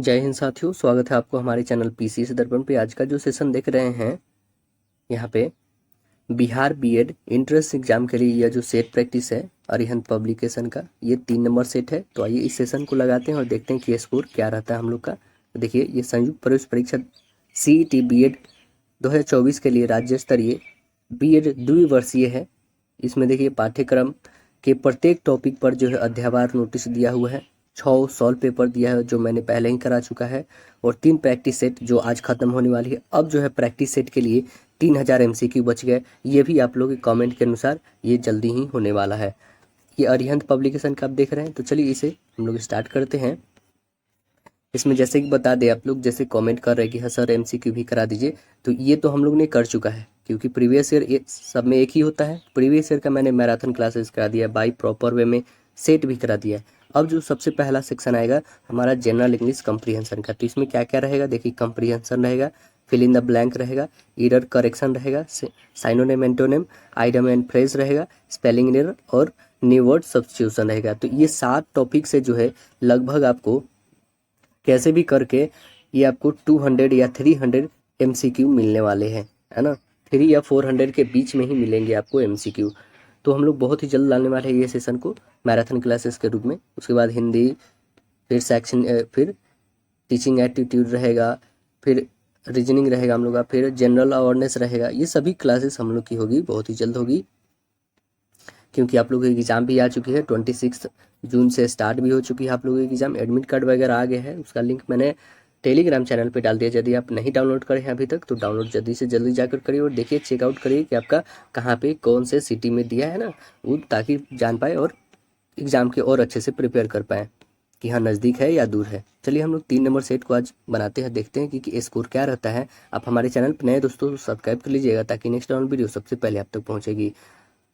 जय हिंद साथियों, स्वागत है आपको हमारे चैनल पीसी से दर्पण पे। आज का जो सेशन देख रहे हैं यहाँ पे बिहार बीएड एंट्रेंस एग्जाम के लिए यह जो सेट प्रैक्टिस है अरिहंत पब्लिकेशन का, ये 3 नंबर सेट है। तो आइए इस सेशन को लगाते हैं और देखते हैं कि स्कोर क्या रहता है हम लोग का। तो देखिए, ये संयुक्त प्रवेश परीक्षा CET बीएड 2024 के लिए राज्य स्तरीय बीएड द्विवर्षीय है। इसमें देखिए पाठ्यक्रम के प्रत्येक टॉपिक पर जो है अध्यायवार नोटिस दिया हुआ है। 6 सॉल्व पेपर दिया है जो मैंने पहले ही करा चुका है, और 3 प्रैक्टिस सेट जो आज खत्म होने वाली है। अब जो है प्रैक्टिस सेट के लिए 3000 MCQ बच गए। ये भी आप लोग के कमेंट के अनुसार ये जल्दी ही होने वाला है। ये अरिहंत पब्लिकेशन का आप देख रहे हैं। तो चलिए इसे हम लोग स्टार्ट करते हैं। इसमें जैसे कि बता दें, आप लोग जैसे कमेंट कर रहे हैं कि हाँ सर MCQ भी करा दीजिए, तो ये तो हम लोग ने कर चुका है, क्योंकि प्रीवियस ईयर सब में एक ही होता है। प्रीवियस ईयर का मैंने मैराथन क्लासेस करा दिया, बाई प्रॉपर वे में सेट भी करा दिया। अब जो सबसे पहला सेक्शन आएगा हमारा जनरल इंग्लिश कंप्रीहेंशन का, तो इसमें क्या क्या रहेगा देखिए। कंप्रीहेंशन रहेगा, फिल इन द ब्लैंक रहेगा, एरर करेक्शन रहेगा, synonym antonym, idem and phrase रहेगा, स्पेलिंग एरर और न्यू वर्ड सब्स्टिट्यूशन रहेगा। तो ये 7 टॉपिक से जो है लगभग आपको कैसे भी करके ये आपको 200 या 300 MCQ मिलने वाले हैं, है ना। 3 या 400 के बीच में ही मिलेंगे आपको MCQ। तो हम लोग बहुत ही जल्द लाने वाले हैं ये सेशन को मैराथन क्लासेस के रूप में। उसके बाद हिंदी, फिर सेक्शन, फिर टीचिंग एप्टीट्यूड रहेगा, फिर रीजनिंग रहेगा हम लोग का, फिर जनरल अवेयरनेस रहेगा। ये सभी क्लासेस हम लोग की होगी, बहुत ही जल्द होगी, क्योंकि आप लोगों की एग्ज़ाम भी आ चुकी है। 26 जून से स्टार्ट भी हो चुकी है आप लोगों की एग्ज़ाम। एडमिट कार्ड वगैरह आ गया है, उसका लिंक मैंने टेलीग्राम चैनल पे डाल दिया। यदि आप नहीं डाउनलोड करे हैं अभी तक तो डाउनलोड जल्दी से जल्दी जाकर करिए, और देखिए चेकआउट करिए कि आपका कहाँ पे कौन से सिटी में दिया है ना, वो ताकि जान पाए और एग्ज़ाम के और अच्छे से प्रिपेयर कर पाएँ कि हाँ नज़दीक है या दूर है। चलिए हम लोग 3 नंबर सेट को आज बनाते हैं, देखते हैं कि स्कोर क्या रहता है। आप हमारे चैनल पर नए दोस्तों सब्सक्राइब कर लीजिएगा, ताकि नेक्स्ट ऑन वीडियो सबसे पहले आप तक पहुँचेगी।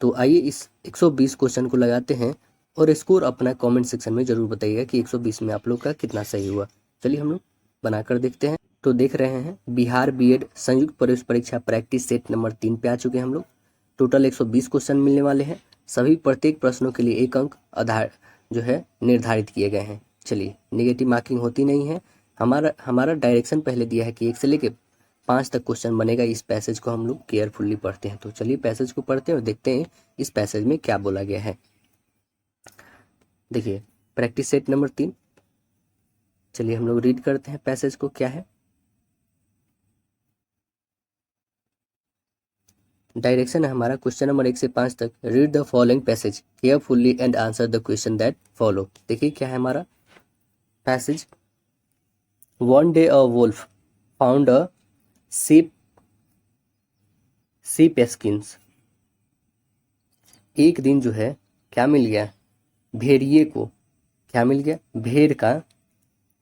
तो आइए इस 120 क्वेश्चन को लगाते हैं, और स्कोर अपना कमेंट सेक्शन में जरूर बताइएगा कि 120 में आप लोग का कितना सही हुआ। चलिए हम लोग बनाकर देखते हैं। तो देख रहे हैं बिहार बीएड संयुक्त प्रवेश परीक्षा प्रैक्टिस सेट नंबर 3 पे आ चुके हैं हम लोग। टोटल 120 क्वेश्चन मिलने वाले हैं। सभी प्रत्येक प्रश्नों के लिए 1 अंक आधार जो है निर्धारित किए गए हैं। चलिए, नेगेटिव मार्किंग होती नहीं है। हमारा डायरेक्शन पहले दिया है कि 1 से लेकर 5 तक क्वेश्चन बनेगा। इस पैसेज को हम लोग केयरफुली पढ़ते हैं। तो चलिए पैसेज को पढ़ते हैं और देखते हैं इस पैसेज में क्या बोला गया है। देखिए, प्रैक्टिस सेट नंबर 3। चलिए हम लोग रीड करते हैं पैसेज को, क्या है। डायरेक्शन है हमारा क्वेश्चन नंबर 1 से 5 तक। Read the following passage carefully and answer the question that follow. देखिए क्या है हमारा पैसेज। One day a wolf found a sheep skins. एक दिन जो है क्या मिल गया, भेड़िए को क्या मिल गया, भेड़ का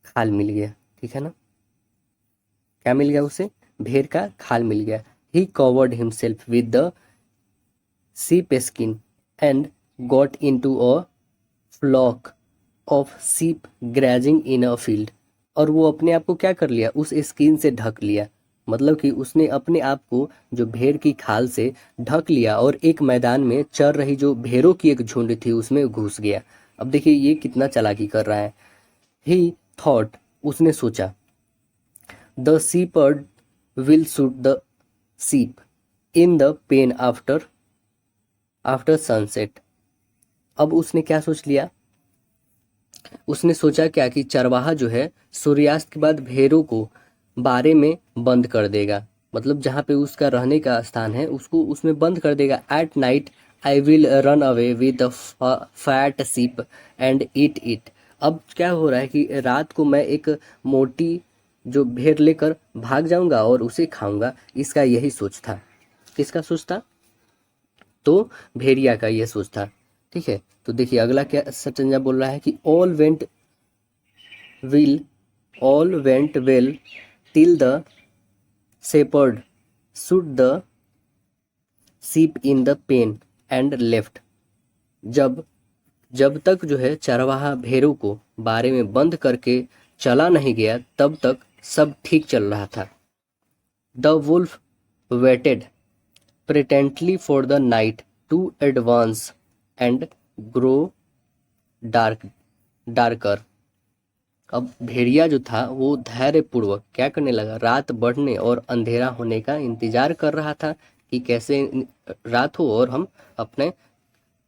खाल मिल गया। ठीक है ना, क्या मिल गया उसे, भेड़ का खाल मिल गया। He covered himself with the sheep skin and got into a flock of sheep grazing in a field। और वो अपने आप को क्या कर लिया, उस स्किन से ढक लिया। मतलब कि उसने अपने आप को जो भेड़ की खाल से ढक लिया, और एक मैदान में चर रही जो भेड़ों की एक झुंड थी उसमें घुस गया। अब देखिए ये कितना चालाकी कर रहा है। ही थॉट, उसने सोचा, the shepherd will shoot the sheep in the pen after sunset. अब उसने क्या सोच लिया, उसने सोचा क्या कि चरवाहा जो है सूर्यास्त के बाद भेड़ों को बारे में बंद कर देगा। मतलब जहाँ पे उसका रहने का स्थान है उसको उसमें बंद कर देगा। At night I will run away with the fat sheep and eat it. अब क्या हो रहा है कि रात को मैं एक मोटी जो भेड़ लेकर भाग जाऊंगा और उसे खाऊंगा। इसका यही सोच था। किसका सोच था, तो भेड़िया का यह सोच था। ठीक है, तो देखिए अगला क्या सतंजा बोल रहा है कि all went well till the shepherd shoot the sheep in the pen and left। जब जब तक जो है चरवाहा भेड़ों को बारे में बंद करके चला नहीं गया, तब तक सब ठीक चल रहा था। The wolf waited patiently for the night to advance and grow darker. अब भेड़िया जो था वो धैर्य पूर्वक क्या करने लगा, रात बढ़ने और अंधेरा होने का इंतजार कर रहा था कि कैसे रात हो और हम अपने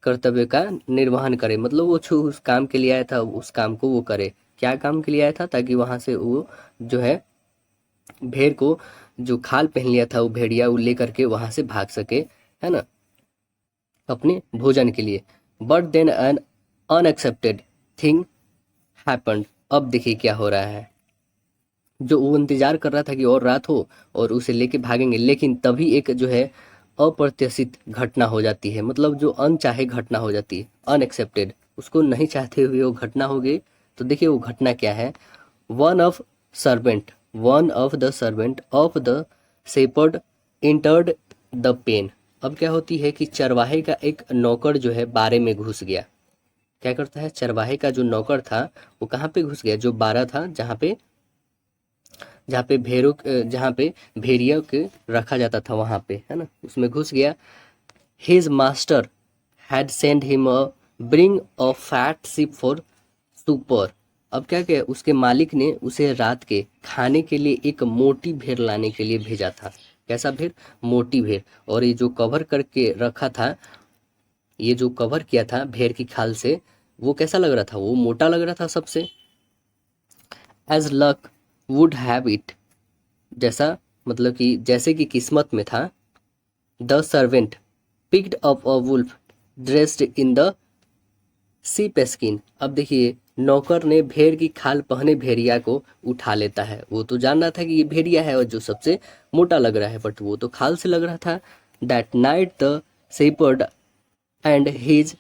कर्तव्य का निर्वहन करें। मतलब वो जो उस काम के लिए आया था उस काम को वो करे। क्या काम के लिए आया था, ताकि वहां से वो जो है भेड़ को जो खाल पहन लिया था वो भेड़िया वो लेकर के वहां से भाग सके, है ना, अपने भोजन के लिए। But then an unexpected thing happened. अब देखिए क्या हो रहा है। जो वो इंतजार कर रहा था कि और रात हो और उसे लेके भागेंगे, लेकिन तभी एक जो है अप्रत्याशित घटना हो जाती है। मतलब जो अनचाहे घटना हो जाती है, अनएक्सेप्टेड, उसको नहीं चाहते हुए वो घटना हो गई। तो देखिए वो घटना क्या है। One of servant one of the servant of the shepherd entered the pen. अब क्या होती है कि चरवाहे का एक नौकर जो है बारे में घुस गया। क्या करता है, चरवाहे का जो नौकर था वो कहाँ पे घुस गया, जो बारह था, जहाँ पे भेड़िया के रखा जाता था वहां पे, है ना, उसमें घुस गया। His master had send him a bring a fat ship for supper. अब क्या क्या उसके मालिक ने उसे रात के खाने के लिए एक मोटी भेड़ लाने के लिए भेजा था। कैसा भेड़, मोटी भेड़। और ये जो कवर करके रखा था, ये जो कवर किया था भेड़ की खाल से, वो कैसा लग रहा था, वो मोटा लग रहा था सबसे। As luck would have it, जैसा मतलब कि जैसे कि किस्मत में था, the servant picked up a wolf dressed in the sheep skin. अब देखिए नौकर ने भेड़ की खाल पहने भेड़िया को उठा लेता है। वो तो जान रहा था कि ये भेड़िया है और जो सबसे मोटा लग रहा है, बट वो तो खाल से लग रहा था। That night the shepherd and his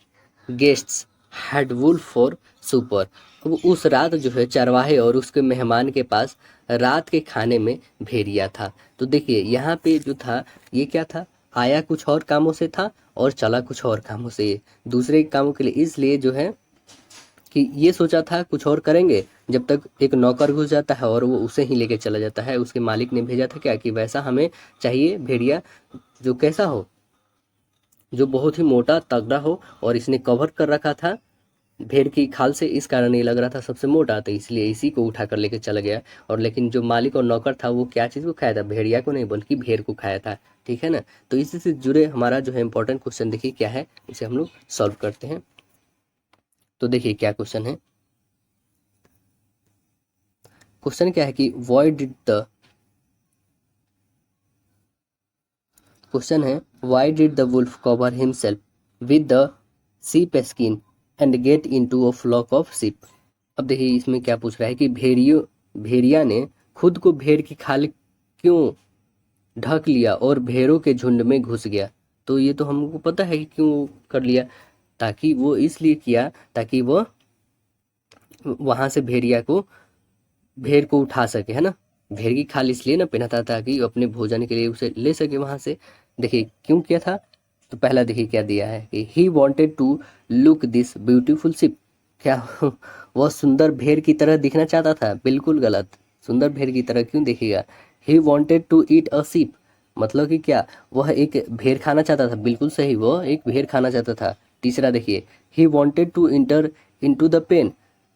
guests had wolf for supper. अब उस रात जो है चरवाहे और उसके मेहमान के पास रात के खाने में भेड़िया था। तो देखिए यहाँ पे जो था ये क्या था, आया कुछ और कामों से था और चला कुछ और कामों से, ये दूसरे कामों के लिए, इसलिए जो है कि ये सोचा था कुछ और करेंगे, जब तक एक नौकर घुस जाता है और वो उसे ही लेके चला जाता है। उसके मालिक ने भेजा था क्या, कि वैसा हमें चाहिए भेड़िया जो कैसा हो, जो बहुत ही मोटा तगड़ा हो, और इसने कवर कर रखा था भेड़ की खाल से, इस कारण ये लग रहा था सबसे मोटा, तो इसलिए इसी को उठा कर लेके चला गया। और लेकिन जो मालिक और नौकर था वो क्या चीज़ को खाया था, भेड़िया को नहीं बल्कि भेड़ को खाया था। ठीक है ना। तो इसी से जुड़े हमारा जो है इंपॉर्टेंट क्वेश्चन देखिए क्या है, इसे हम लोग सॉल्व करते हैं। तो देखिए क्या क्वेश्चन है। क्वेश्चन क्या है कि व्हाई डिड द क्वेश्चन है why did the wolf cover himself with the sheep skin and get into a flock of sheep। अब देखिए इसमें क्या पूछ रहा है कि भेड़िया ने खुद को भेड़ की खाल क्यों ढक लिया और भेड़ों के झुंड में घुस गया। तो ये तो हमको पता है कि क्यों कर लिया, ताकि वो इसलिए किया ताकि वो वहां से भेड़ को उठा सके, है ना। भेड़ की खाल इसलिए ना पहना था ताकि अपने भोजन के लिए उसे ले सके वहां से। देखिए क्यों किया था। तो पहला देखिए क्या दिया है कि he wanted to look this beautiful sheep. क्या वह सुंदर भेड़ की तरह दिखना चाहता था, बिल्कुल गलत। सुंदर भेड़ की तरह क्यों दिखेगा। He wanted to eat a sheep, मतलब कि क्या, वह एक भेड़ खाना चाहता था, बिल्कुल सही, वह एक भेड़ खाना चाहता था। तीसरा देखिए, he wanted to enter into the pen,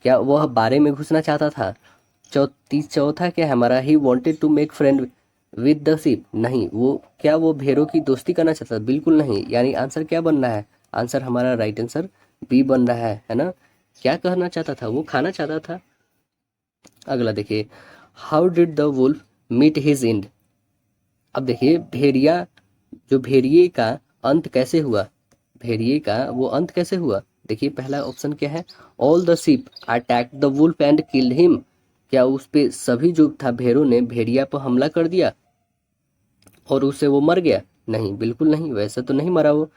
क्या वह बारे में घुसना चाहता था। चौथा क्या है हमारा, he wanted to make friend with the sheep, नहीं, वो क्या वो भेड़ों की दोस्ती करना चाहता था, बिल्कुल नहीं। यानी आंसर क्या बन रहा है, आंसर हमारा राइट आंसर बी बन रहा है ना। क्या कहना चाहता था, वो खाना चाहता था। अगला देखिए, how did the wolf meet his end. अब देखिए भेड़िए का अंत कैसे हुआ, भेड़िए का वो अंत कैसे हुआ। देखिए पहला ऑप्शन क्या है, all the sheep attack the wolf and killed him. क्या उस पे सभी जो था भेड़ों ने भेड़िया पर हमला कर दिया और उससे वो मर गया, नहीं, बिल्कुल नहीं, वैसे तो नहीं मरा वो।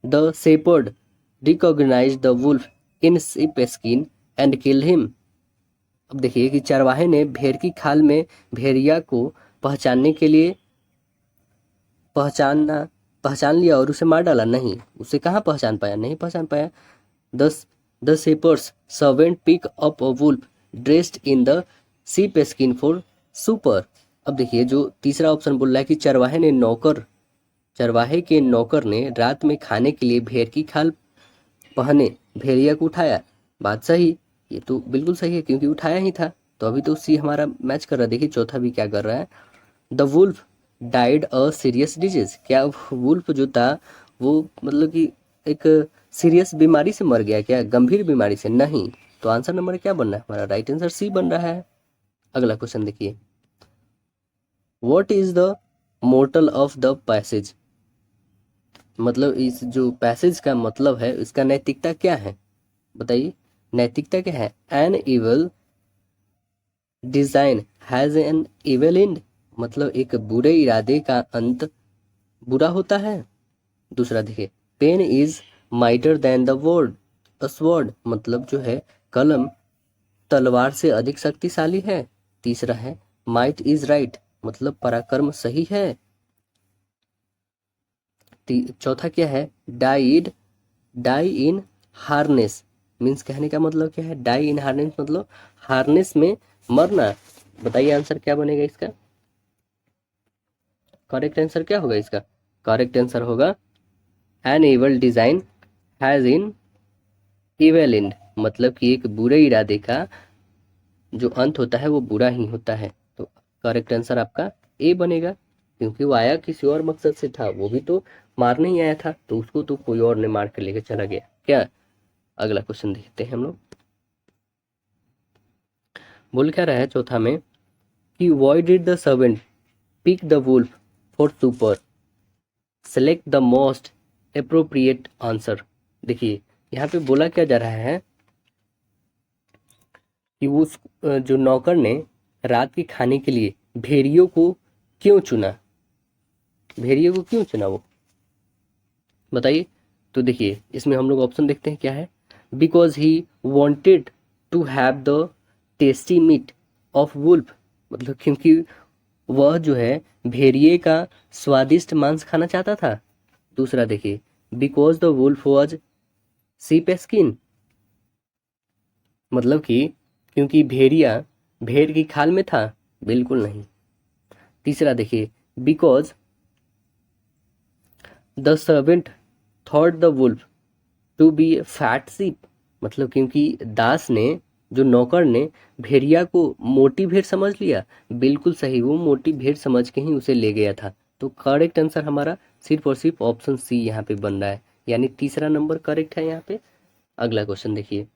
The shepherd recognise the wolf in sheep skin and killed him. अब देखिए कि चरवाहे ने भेड़ की खाल में भेड़िया को पहचानने के लिए पहचानना पहचान लिया और उसे मार डाला, नहीं, उसे कहाँ पहचान पाया, नहीं पहचान पाया। The the shepherd's servant pick up a wolf dressed in the sheep skin for supper. अब देखिए जो तीसरा ऑप्शन बोल रहा है कि चरवाहे के नौकर ने रात में खाने के लिए भेड़ की खाल पहने भेड़िया को उठाया, बात सही। ये तो बिल्कुल सही है क्योंकि उठाया ही था, तो अभी तो सी हमारा मैच कर रहा है। देखिए चौथा भी क्या कर रहा है, the wolf died a serious disease. क्या वुल्फ जो था वो मतलब कि एक सीरियस बीमारी से मर गया क्या, गंभीर बीमारी से? नहीं। तो आंसर नंबर क्या बन रहा है हमारा? राइट आंसर सी बन रहा है। अगला क्वेश्चन देखिए, what is the mortar of the passage. मतलब इस जो पैसेज का मतलब है इसका नैतिकता क्या है, बताइए। नैतिकता क्या है? An evil design has an evil end, मतलब एक बुरे इरादे का अंत बुरा होता है। दूसरा देखिए, pen is mightier than the word sword, मतलब जो है कलम तलवार से अधिक शक्तिशाली है। तीसरा है, माइट इज राइट, मतलब पराक्रम सही है। चौथा क्या है, डाइड डाई इन हार्नेस, मीन्स कहने का मतलब क्या है, डाई इन हार्नेस मतलब हार्नेस में मरना। बताइए आंसर क्या बनेगा इसका? करेक्ट आंसर क्या होगा इसका? करेक्ट आंसर होगा an evil design has an evil end, मतलब कि एक बुरे इरादे का जो अंत होता है वो बुरा ही होता है। तो करेक्ट आंसर आपका ए बनेगा, क्योंकि वो आया किसी और मकसद से था, वो भी तो मारने ही आया था, तो उसको तो कोई और ने मार कर लेकर चला गया क्या। अगला क्वेश्चन देखते हैं हम लोग। बोल क्या रहा है चौथा में कि why did the servant pick the wolf for supper, select the most appropriate answer. देखिए यहाँ पे बोला क्या जा रहा है कि उस जो नौकर ने रात के खाने के लिए भेड़ियों को क्यों चुना, भेड़ियों को क्यों चुना वो, बताइए। तो देखिए इसमें हम लोग ऑप्शन देखते हैं क्या है, because he wanted to have the tasty meat of wolf, मतलब क्योंकि वह जो है भेड़िए का स्वादिष्ट मांस खाना चाहता था। दूसरा देखिए, बिकॉज द वुल्फ वॉज सीप स्किन, मतलब कि क्योंकि भेड़िया भेड़ की खाल में था, बिल्कुल नहीं। तीसरा देखिए, because the servant thought the wolf to be a fat sheep, मतलब क्योंकि दास ने जो नौकर ने भेड़िया को मोटी भेड़ समझ लिया, बिल्कुल सही, वो मोटी भेड़ समझ के ही उसे ले गया था। तो करेक्ट आंसर हमारा सिर्फ और सिर्फ ऑप्शन सी यहाँ पे बन रहा है, यानी तीसरा नंबर करेक्ट है यहाँ पे। अगला क्वेश्चन देखिए,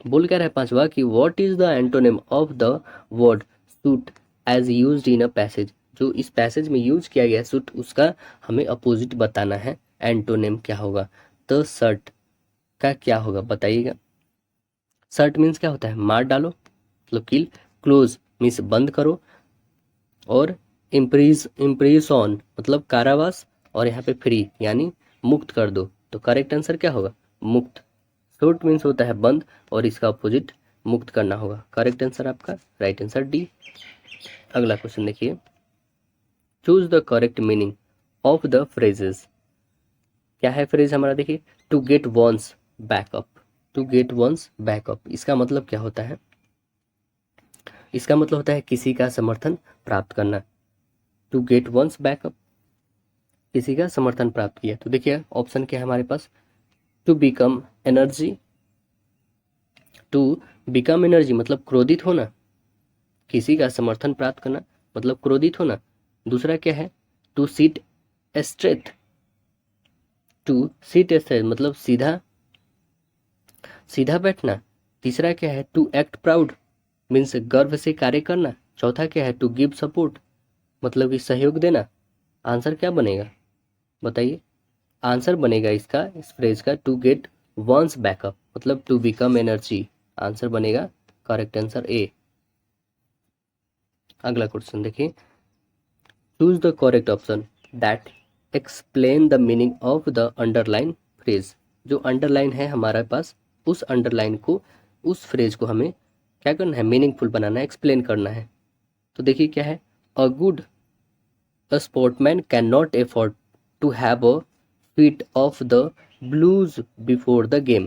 बोल क्या रहा है पांचवा कि what is the antonym of the word suit as used in a passage. जो इस पैसेज में यूज किया गया सूट, उसका हमें अपोजिट बताना है, एंटोनिम क्या होगा। द सर्ट का क्या होगा बताइएगा। सर्ट मीन्स क्या होता है, मार डालो, मतलब किल। क्लोज मीन्स बंद करो, और इम्प्रीजन मतलब कारावास, और यहाँ पे फ्री यानी मुक्त कर दो। तो करेक्ट आंसर क्या होगा, मुक्त। शॉर्ट मीन्स होता है बंद, और इसका अपोजिट मुक्त करना होगा। करेक्ट आंसर आपका राइट आंसर डी। अगला क्वेश्चन देखिए, choose the correct meaning of the phrases. क्या है फ्रेज हमारा, देखिए, to get one's back up. To get one's back up इसका मतलब क्या होता है? इसका मतलब होता है किसी का समर्थन प्राप्त करना। टू गेट वंस बैकअप, किसी का समर्थन प्राप्त किया। तो देखिए ऑप्शन क्या है हमारे पास, to become energy, to become energy मतलब क्रोधित होना, किसी का समर्थन प्राप्त करना मतलब क्रोधित होना। दूसरा क्या है, to sit straight, to sit straight मतलब सीधा सीधा बैठना। तीसरा क्या है, टू एक्ट प्राउड मीन्स गर्व से कार्य करना। चौथा क्या है, टू गिव सपोर्ट मतलब कि सहयोग देना। आंसर क्या बनेगा बताइए। आंसर बनेगा इसका, इस फ्रेज का, टू गेट वंस बैकअप मतलब टू बिकम एनर्जी। आंसर बनेगा करेक्ट आंसर ए। अगला क्वेश्चन देखिए, choose the correct option that explain the meaning of the underline phrase. जो अंडरलाइन है हमारे पास, उस अंडरलाइन को, उस फ्रेज को हमें क्या करना है, मीनिंगफुल बनाना है, एक्सप्लेन करना है। तो देखिए क्या है, a good A sportsman cannot afford to have a fit of the blues before the game।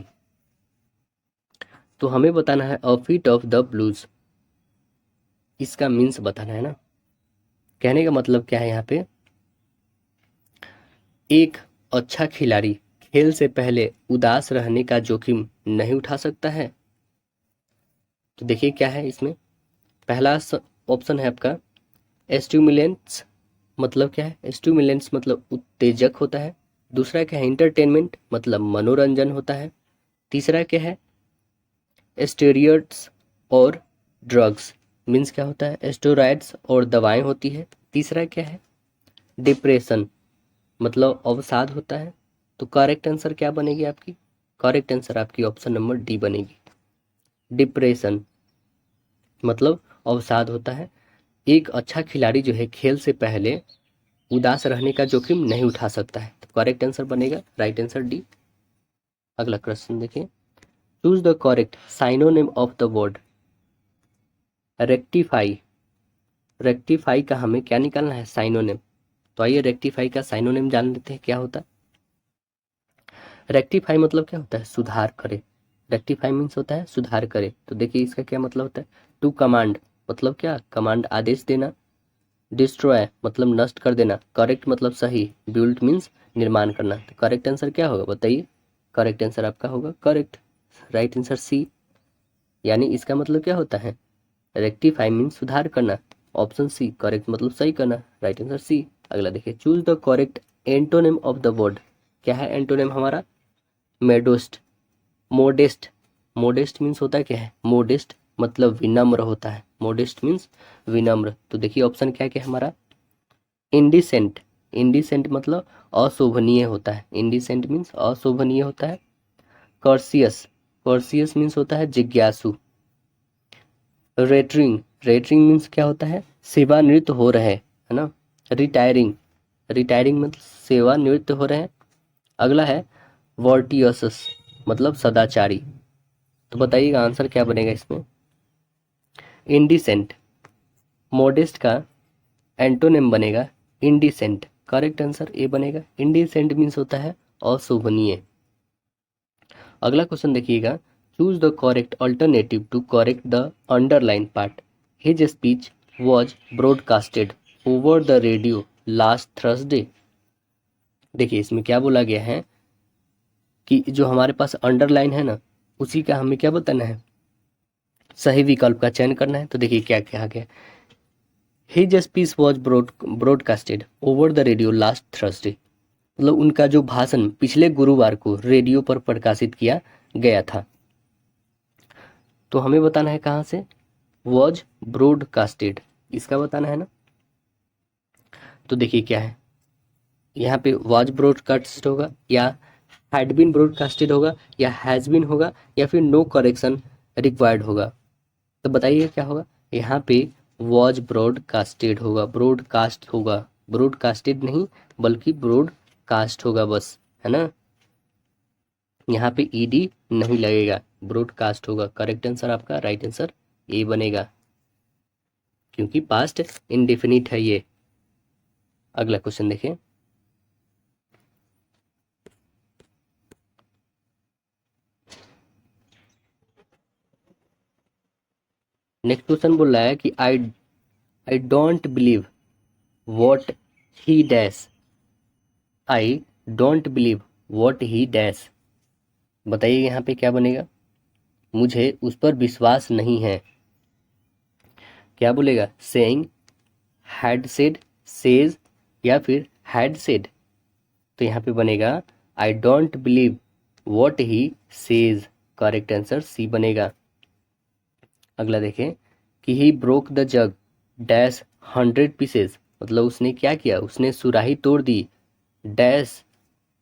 तो हमें बताना है a fit of the blues, इसका मीन्स बताना है ना। कहने का मतलब क्या है यहाँ पे, एक अच्छा खिलाड़ी खेल से पहले उदास रहने का जोखिम नहीं उठा सकता है। तो देखिए क्या है इसमें, पहला ऑप्शन है आपका स्टिमुलेंट्स, मतलब क्या है, स्टिमुलेंट्स मतलब उत्तेजक होता है। दूसरा क्या है, इंटरटेनमेंट मतलब मनोरंजन होता है। तीसरा क्या है, स्टेरॉइड्स और ड्रग्स, मीन्स क्या होता है, स्टेरॉइड्स और दवाएं होती है। तीसरा क्या है, डिप्रेशन मतलब अवसाद होता है। तो करेक्ट आंसर क्या बनेगी आपकी, करेक्ट आंसर आपकी ऑप्शन नंबर डी बनेगी। डिप्रेशन मतलब अवसाद होता है। एक अच्छा खिलाड़ी जो है खेल से पहले उदास रहने का जोखिम नहीं उठा सकता है। तो करेक्ट आंसर बनेगा राइट आंसर डी। अगला क्वेश्चन देखिए, choose the correct synonym of the word rectify. Rectify का हमें क्या निकालना है, साइनोनिम। तो आइए रेक्टिफाई का साइनोनिम जान लेते हैं क्या होता है। रेक्टिफाई मतलब क्या होता है, सुधार करे। रेक्टिफाई मीन्स होता है सुधार करे। तो देखिए इसका क्या मतलब होता है, टू कमांड मतलब क्या, कमांड आदेश देना। डिस्ट्रॉय मतलब नष्ट कर देना। करेक्ट मतलब सही। बिल्ड मीन्स निर्माण करना। तो करेक्ट आंसर क्या होगा बताइए, करेक्ट आंसर आपका होगा करेक्ट राइट आंसर सी। यानी इसका मतलब क्या होता है, रेक्टिफाई मीन्स सुधार करना। ऑप्शन सी करेक्ट मतलब सही करना, राइट आंसर सी। अगला देखिए, choose the correct antonym of the word. क्या है एंटोनिम हमारा, मेडोस्ट मोडेस्ट। मोडेस्ट मीन्स होता है क्या है, मोडेस्ट मतलब विनम्र होता है। मोडेस्ट मीन्स विनम्र। तो देखिए ऑप्शन क्या क्या है हमारा, इंडिसेंट। इंडिसेंट मतलब अशोभनीय होता है। इंडिसेंट मीन्स अशोभनीय होता है। कर्सियस, कर्सियस मीन्स होता है जिज्ञासु। रेटरिंग, रेटरिंग मीन्स क्या होता है, सेवानिवृत्त हो रहे है ना। रिटायरिंग, रिटायरिंग मतलब सेवानिवृत्त हो रहे हैं। अगला है वर्टियसस मतलब सदाचारी। तो बताइएगा आंसर क्या बनेगा इसमें, इंडिसेंट। मोडेस्ट का एंटोनिम बनेगा इंडिसेंट। करेक्ट आंसर ए बनेगा। इंडिसेंट मीन्स होता है अशोभनीय। अगला क्वेश्चन देखिएगा, choose the correct alternative to correct the underline part. His speech was broadcasted over the radio last Thursday. देखिए इसमें क्या बोला गया है कि जो हमारे पास अंडरलाइन है ना, उसी का हमें क्या बताना है, सही विकल्प का चयन करना है। तो देखिए क्या क्या गया, his speech was broadcasted over the radio last Thursday, मतलब उनका जो भाषण पिछले गुरुवार को रेडियो पर प्रकाशित किया गया था। तो हमें बताना है कहाँ से, वॉज ब्रॉडकास्टेड, इसका बताना है ना। तो देखिए क्या है, यहाँ पे वॉज ब्रॉडकास्ट होगा, या हैड बीन ब्रॉडकास्टेड होगा, या हैज बीन होगा, या फिर नो करेक्शन रिक्वायर्ड होगा। तो बताइए क्या होगा, यहाँ पे वॉज ब्रॉडकास्टेड होगा, ब्रॉडकास्ट होगा, ब्रॉडकास्टेड नहीं बल्कि ब्रॉडकास्ट होगा बस, है ना। यहाँ पे ईडी नहीं लगेगा, ब्रॉडकास्ट होगा। करेक्ट आंसर आपका राइट आंसर ए बनेगा, क्योंकि पास्ट इंडेफिनिट है ये। अगला क्वेश्चन देखें, नेक्स्ट क्वेश्चन बोल रहा है कि आई don't believe what he dash. I don't believe what he dash, बताइए यहाँ पे क्या बनेगा, मुझे उस पर विश्वास नहीं है। क्या बोलेगा, सेइंग, हैड सेड, सेज, या फिर हैड सेड। तो यहाँ पे बनेगा I don't believe what he says. Correct answer C बनेगा। अगला देखें कि he broke the jug dash 100 pieces, मतलब उसने क्या किया, उसने सुराही तोड़ दी डैश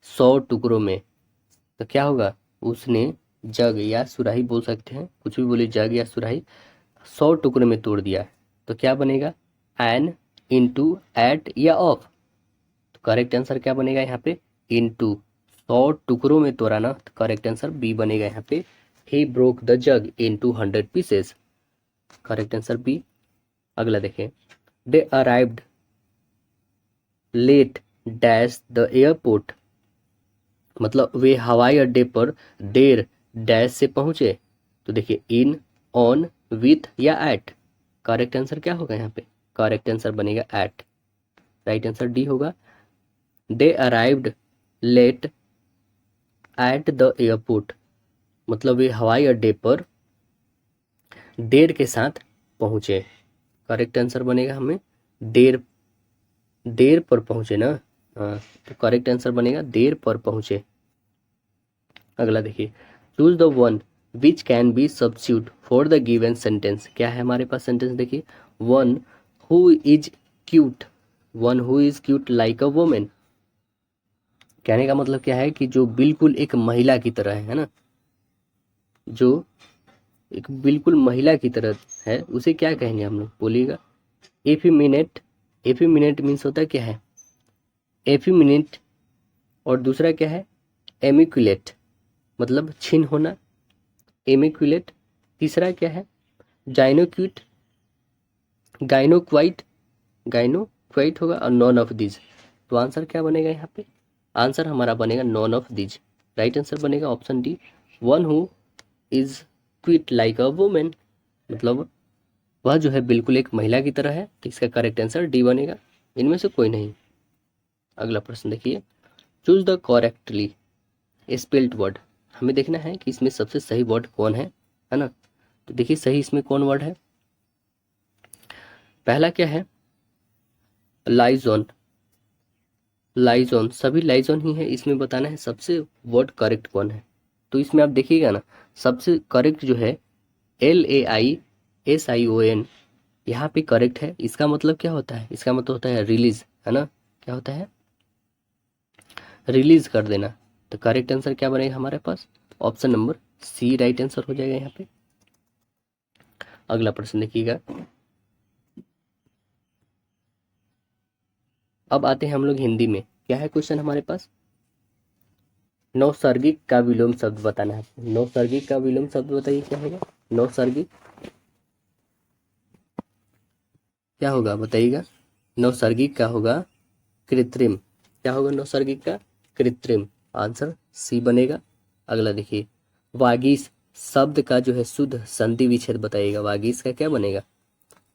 100 टुकड़ों में। तो क्या होगा, उसने जग या सुराही बोल सकते हैं, कुछ भी बोलिए, जग या सुराही 100 टुकड़ों में तोड़ दिया। तो क्या बनेगा, एन, इनटू, एट या ऑफ। तो करेक्ट आंसर क्या बनेगा यहाँ पे, इनटू। 100 टुकड़ों में तोड़ा ना, तो करेक्ट आंसर बी बनेगा यहाँ पे, he broke the jug into 100 pieces. Correct answer B. अगला देखें, they arrived late dash the airport, मतलब वे हवाई अड्डे पर देर डैश से पहुंचे। तो देखिए इन, ऑन, विथ या एट। करेक्ट आंसर क्या होगा यहाँ पे, करेक्ट आंसर बनेगा एट, राइट आंसर डी होगा। They arrived late at the airport, मतलब वे हवाई अड्डे पर देर के साथ पहुंचे। करेक्ट आंसर बनेगा हमें देर, देर पर पहुंचे ना। हाँ, तो करेक्ट आंसर बनेगा देर पर पहुंचे। अगला देखिए, choose the one which can be substitute for the given sentence. क्या है हमारे पास सेंटेंस देखिए, one who is cute, one who is cute like a women. कहने का मतलब क्या है कि जो बिल्कुल एक महिला की तरह है ना, जो एक बिल्कुल महिला की तरह है, उसे क्या कहेंगे हम लोग, बोलिएगा। एफिमिनेट, एफिमिनेट मीन्स होता है क्या है, एफिमिनेट। और दूसरा क्या है, एमिकुलेट, मतलब छीन होना, एमिकुलेट। तीसरा क्या है, जाइनोक्यूट, गाइनोक्वाइट, गाइनोक्वाइट होगा, और नॉन ऑफ दीज। तो आंसर क्या बनेगा यहाँ पे, आंसर हमारा बनेगा none of these. Right answer बनेगा option D, one who is quite like a woman, मतलब वह जो है बिल्कुल एक महिला की तरह है। तो इसका करेक्ट आंसर डी बनेगा, इनमें से कोई नहीं। अगला प्रश्न देखिए, choose the correctly spelled word. हमें देखना है कि इसमें सबसे सही वर्ड कौन है ना। तो देखिए सही इसमें कौन वर्ड है, पहला क्या है, लाइजोन, लाइजोन, सभी लाइजोन ही है, इसमें बताना है सबसे वर्ड करेक्ट कौन है। तो इसमें आप देखिएगा ना, सबसे करेक्ट जो है LAISION, यहाँ पे करेक्ट है। इसका मतलब क्या होता है, इसका मतलब होता है रिलीज, है ना, क्या होता है, रिलीज कर देना। तो करेक्ट आंसर क्या बनेगा हमारे पास, option number C right answer हो जाएगा यहाँ पे। अगला प्रश्न देखिएगा, अब आते हैं हम लोग हिंदी में। क्या है क्वेश्चन हमारे पास, नौसर्गिक का विलोम शब्द बताना है। नौसर्गिक का विलोम शब्द बताइए क्या होगा, नौसर्गिक क्या होगा बताइएगा। नौसर्गिक का होगा कृत्रिम, क्या होगा नौसर्गिक का, कृत्रिम। आंसर सी बनेगा। अगला देखिए, वागीश शब्द का जो है शुद्ध संधि विच्छेद बताइएगा। वागीश का क्या बनेगा,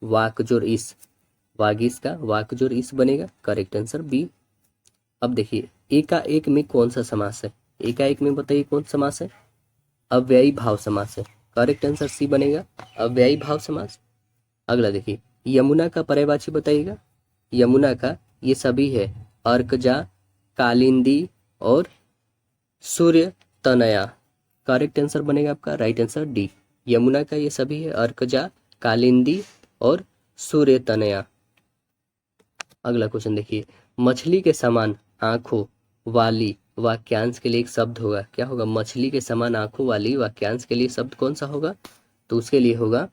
वाकजोर इस, वागीश का वाकजोर इस बनेगा। Correct answer B. अब देखिए, एकाएक में कौन सा समास है, एकाएक में बताइए कौन सा समास है, अव्ययी भाव समास है। करेक्ट आंसर सी बनेगा, अव्ययी भाव समास। अगला देखिए, यमुना का पर्यायवाची बताइएगा। यमुना का ये सभी है, अर्कजा, कालिंदी और सूर्य तनया। करेक्ट आंसर बनेगा आपका राइट आंसर डी, यमुना का ये सभी है, अर्कजा, कालिंदी और सूर्य तनया। अगला क्वेश्चन देखिए, मछली के समान आंखों वाली वाक्यांश के लिए एक शब्द होगा। क्या होगा, मछली के समान आंखों वाली वाक्यांश के लिए शब्द कौन सा होगा, तो उसके लिए होगा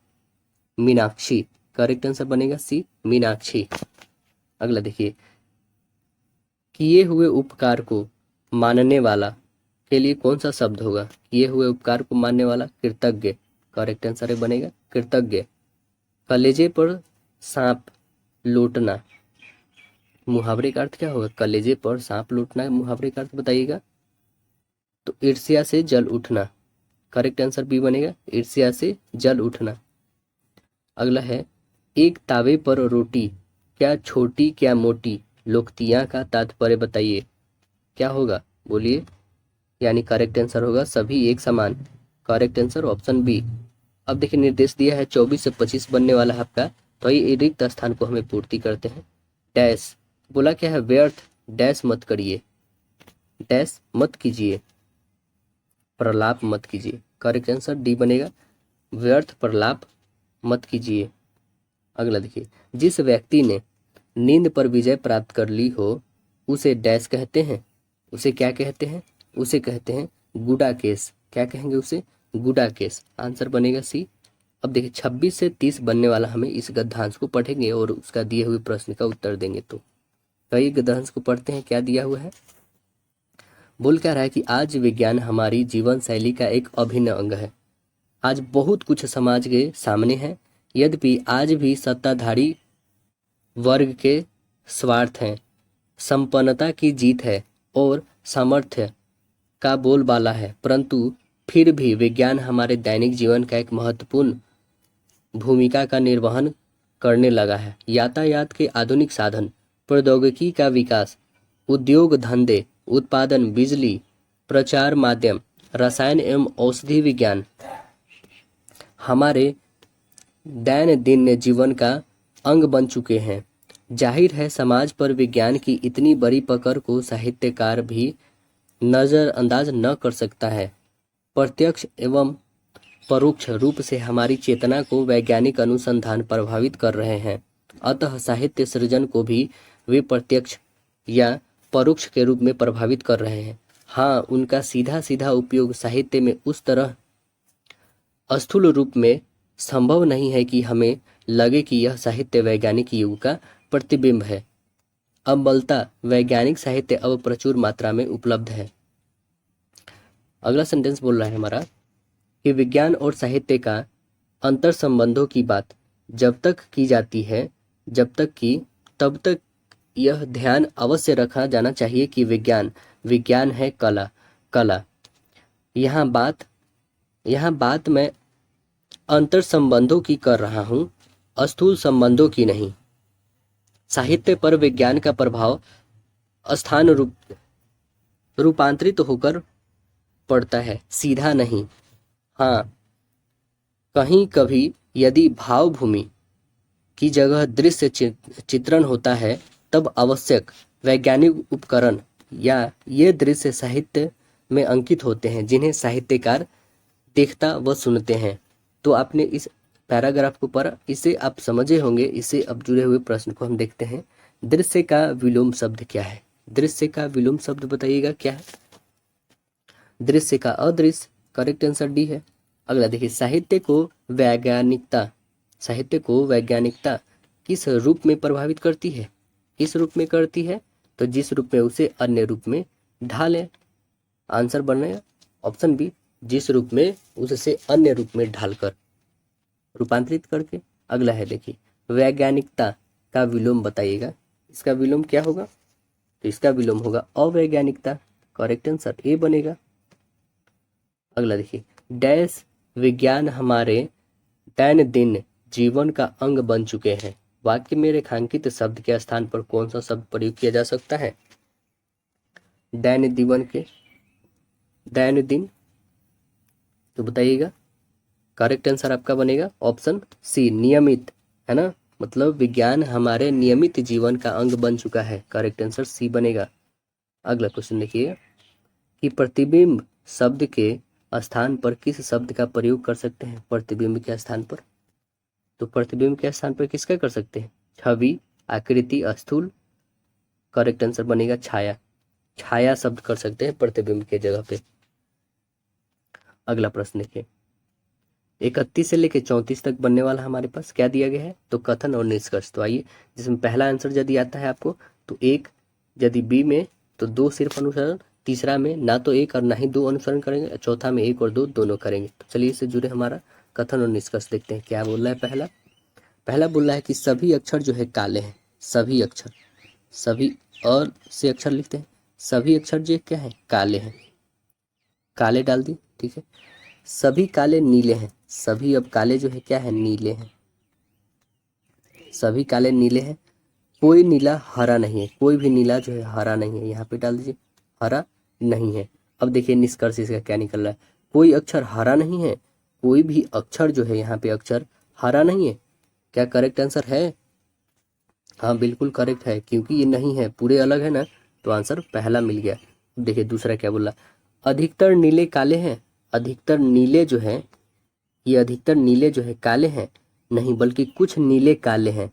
मीनाक्षी। करेक्ट आंसर बनेगा सी, मीनाक्षी। अगला देखिए, किए हुए उपकार को मानने वाला के लिए कौन सा शब्द होगा, किए हुए उपकार को मानने वाला, कृतज्ञ। करेक्ट आंसर बनेगा कृतज्ञ। कलेजे पर सांप लूटना, मुहावरे का अर्थ क्या होगा, कलेजे पर सांप लूटना मुहावरे का अर्थ बताइएगा। तो ईर्ष्या से जल उठना। करेक्ट आंसर बी बनेगा, ईर्ष्या से जल उठना। अगला है, एक तावे पर रोटी, क्या छोटी क्या मोटी, लोकतियां का तात्पर्य बताइए। क्या होगा बोलिए, यानी करेक्ट आंसर होगा सभी एक समान। Correct answer option B. अब देखिए, निर्देश दिया है 24 से 25 बनने वाला है आपका, तो ये रिक्त स्थान को हमें पूर्ति करते हैं। डैश बोला क्या है, व्यर्थ डैश मत करिए, डैश मत कीजिए, प्रलाप मत कीजिए। करेक्ट आंसर डी बनेगा, व्यर्थ प्रलाप मत कीजिए। अगला देखिए, जिस व्यक्ति ने नींद पर विजय प्राप्त कर ली हो उसे डैश कहते हैं, उसे क्या कहते हैं, उसे कहते हैं गुडाकेश। क्या कहेंगे उसे, गुडाकेश। आंसर बनेगा सी। अब देखिए, 26 से 30 बनने वाला, हमें इस गद्यांश को पढ़ेंगे और उसका दिए हुए प्रश्न का उत्तर देंगे। तो कई गद्यांश को पढ़ते हैं, क्या दिया हुआ है, बोल क्या रहा है कि आज विज्ञान हमारी जीवन शैली का एक अभिन्न अंग है। आज बहुत कुछ समाज के सामने है, यद्यपि आज भी सत्ताधारी वर्ग के स्वार्थ हैं, संपन्नता की जीत है और सामर्थ्य का बोलबाला है, परंतु फिर भी विज्ञान हमारे दैनिक जीवन का एक महत्वपूर्ण भूमिका का निर्वहन करने लगा है। यातायात के आधुनिक साधन, प्रौद्योगिकी का विकास, उद्योग धंधे, उत्पादन, बिजली, प्रचार माध्यम, रसायन एवं औषधि विज्ञान हमारे दैनंदिन जीवन का अंग बन चुके हैं। जाहिर है समाज पर विज्ञान की इतनी बड़ी पकड़ को साहित्यकार भी नजरअंदाज न कर सकता है। प्रत्यक्ष एवं परोक्ष रूप से हमारी चेतना को वैज्ञानिक अनुसंधान प्रभावित कर रहे हैं, अतः साहित्य सृजन को भी वे प्रत्यक्ष या परोक्ष के रूप में प्रभावित कर रहे हैं। हाँ, उनका सीधा सीधा उपयोग साहित्य में उस तरह स्थूल रूप में संभव नहीं है कि हमें लगे कि यह साहित्य वैज्ञानिक युग का प्रतिबिंब है। अम्बलता वैज्ञानिक साहित्य अब प्रचुर मात्रा में उपलब्ध है। अगला सेंटेंस बोल रहा है हमारा कि विज्ञान और साहित्य का अंतर संबंधों की बात जब तक की जाती है तब तक यह ध्यान अवश्य रखा जाना चाहिए कि विज्ञान है कला। यहाँ बात मैं अंतर संबंधों की कर रहा हूँ, स्थूल संबंधों की नहीं। साहित्य पर विज्ञान का प्रभाव स्थान रूपांतरित होकर पड़ता है, सीधा नहीं। हाँ, कहीं कभी यदि भावभूमि की जगह दृश्य चित्रण होता है, तब आवश्यक वैज्ञानिक उपकरण या ये दृश्य साहित्य में अंकित होते हैं, जिन्हें साहित्यकार देखता व सुनते हैं। तो आपने इस पैराग्राफ को पढ़ा, इसे आप समझे होंगे। इससे अब जुड़े हुए प्रश्न को हम देखते हैं। दृश्य का विलोम शब्द क्या है? दृश्य का विलोम शब्द बताइएगा क्या है? दृश्य का अदृश्य, करेक्ट आंसर डी है। अगला देखिए, साहित्य को वैज्ञानिकता किस रूप में प्रभावित करती है? किस रूप में करती है? तो जिस रूप में उसे अन्य रूप में ढाले। आंसर बनेगा ऑप्शन बी, जिस रूप में उससे अन्य रूप में ढालकर, रूपांतरित करके। अगला है देखिए, वैज्ञानिकता का विलोम बताइएगा। इसका विलोम क्या होगा? तो इसका विलोम होगा अवैज्ञानिकता। करेक्ट आंसर ए बनेगा। अगला देखिए, डैश विज्ञान हमारे दैनंदिन जीवन का अंग बन चुके हैं। वाक्य में रेखांकित शब्द के स्थान पर कौन सा शब्द प्रयोग किया जा सकता है? दैनंदिन, तो बताइएगा। करेक्ट आंसर आपका बनेगा ऑप्शन सी, नियमित, है ना। मतलब विज्ञान हमारे नियमित जीवन का अंग बन चुका है। करेक्ट आंसर सी बनेगा। अगला क्वेश्चन देखिए कि प्रतिबिंब शब्द के स्थान पर किस शब्द का प्रयोग कर सकते हैं? प्रतिबिंब के स्थान पर, तो प्रतिबिंब के स्थान पर किसका कर सकते हैं? छवि, आकृति, स्थूल। करेक्ट आंसर बनेगा छाया शब्द कर सकते हैं प्रतिबिंब के जगह पे। अगला प्रश्न देखिए, 31 से लेकर 34 तक बनने वाला हमारे पास क्या दिया गया है? तो कथन और निष्कर्ष। तो आइए, जिसमें पहला आंसर यदि आता है आपको तो 1, यदि बी में तो 2 सिर्फ अनुसरण, तीसरा में ना तो 1 और ना ही 2 अनुसरण करेंगे, चौथा में 1 और 2 दोनों करेंगे। तो चलिए इससे जुड़े हमारा कथन और निष्कर्ष देखते हैं। क्या बोल रहा है? पहला बोल रहा है कि सभी अक्षर जो है काले हैं। सभी अक्षर, सभी और से अक्षर लिखते हैं, सभी अक्षर जो क्या है? काले हैं। काले डाल दिए, ठीक है। सभी काले नीले हैं। सभी अब काले जो है क्या है? नीले हैं। सभी काले नीले हैं। कोई नीला हरा नहीं है। कोई भी नीला जो है हरा नहीं है। यहाँ पे डाल दीजिए, हरा नहीं है। अब देखिए निष्कर्ष इसका क्या निकल रहा है। कोई अक्षर हरा नहीं है। कोई भी अक्षर जो है यहाँ पे अक्षर हरा नहीं है। क्या करेक्ट आंसर है? हाँ बिल्कुल करेक्ट है, क्योंकि ये नहीं है, पूरे अलग है ना, तो आंसर पहला मिल गया। देखिए दूसरा क्या बोला, अधिकतर नीले काले हैं। अधिकतर नीले जो है, ये अधिकतर नीले जो है काले हैं नहीं, बल्कि कुछ नीले काले हैं।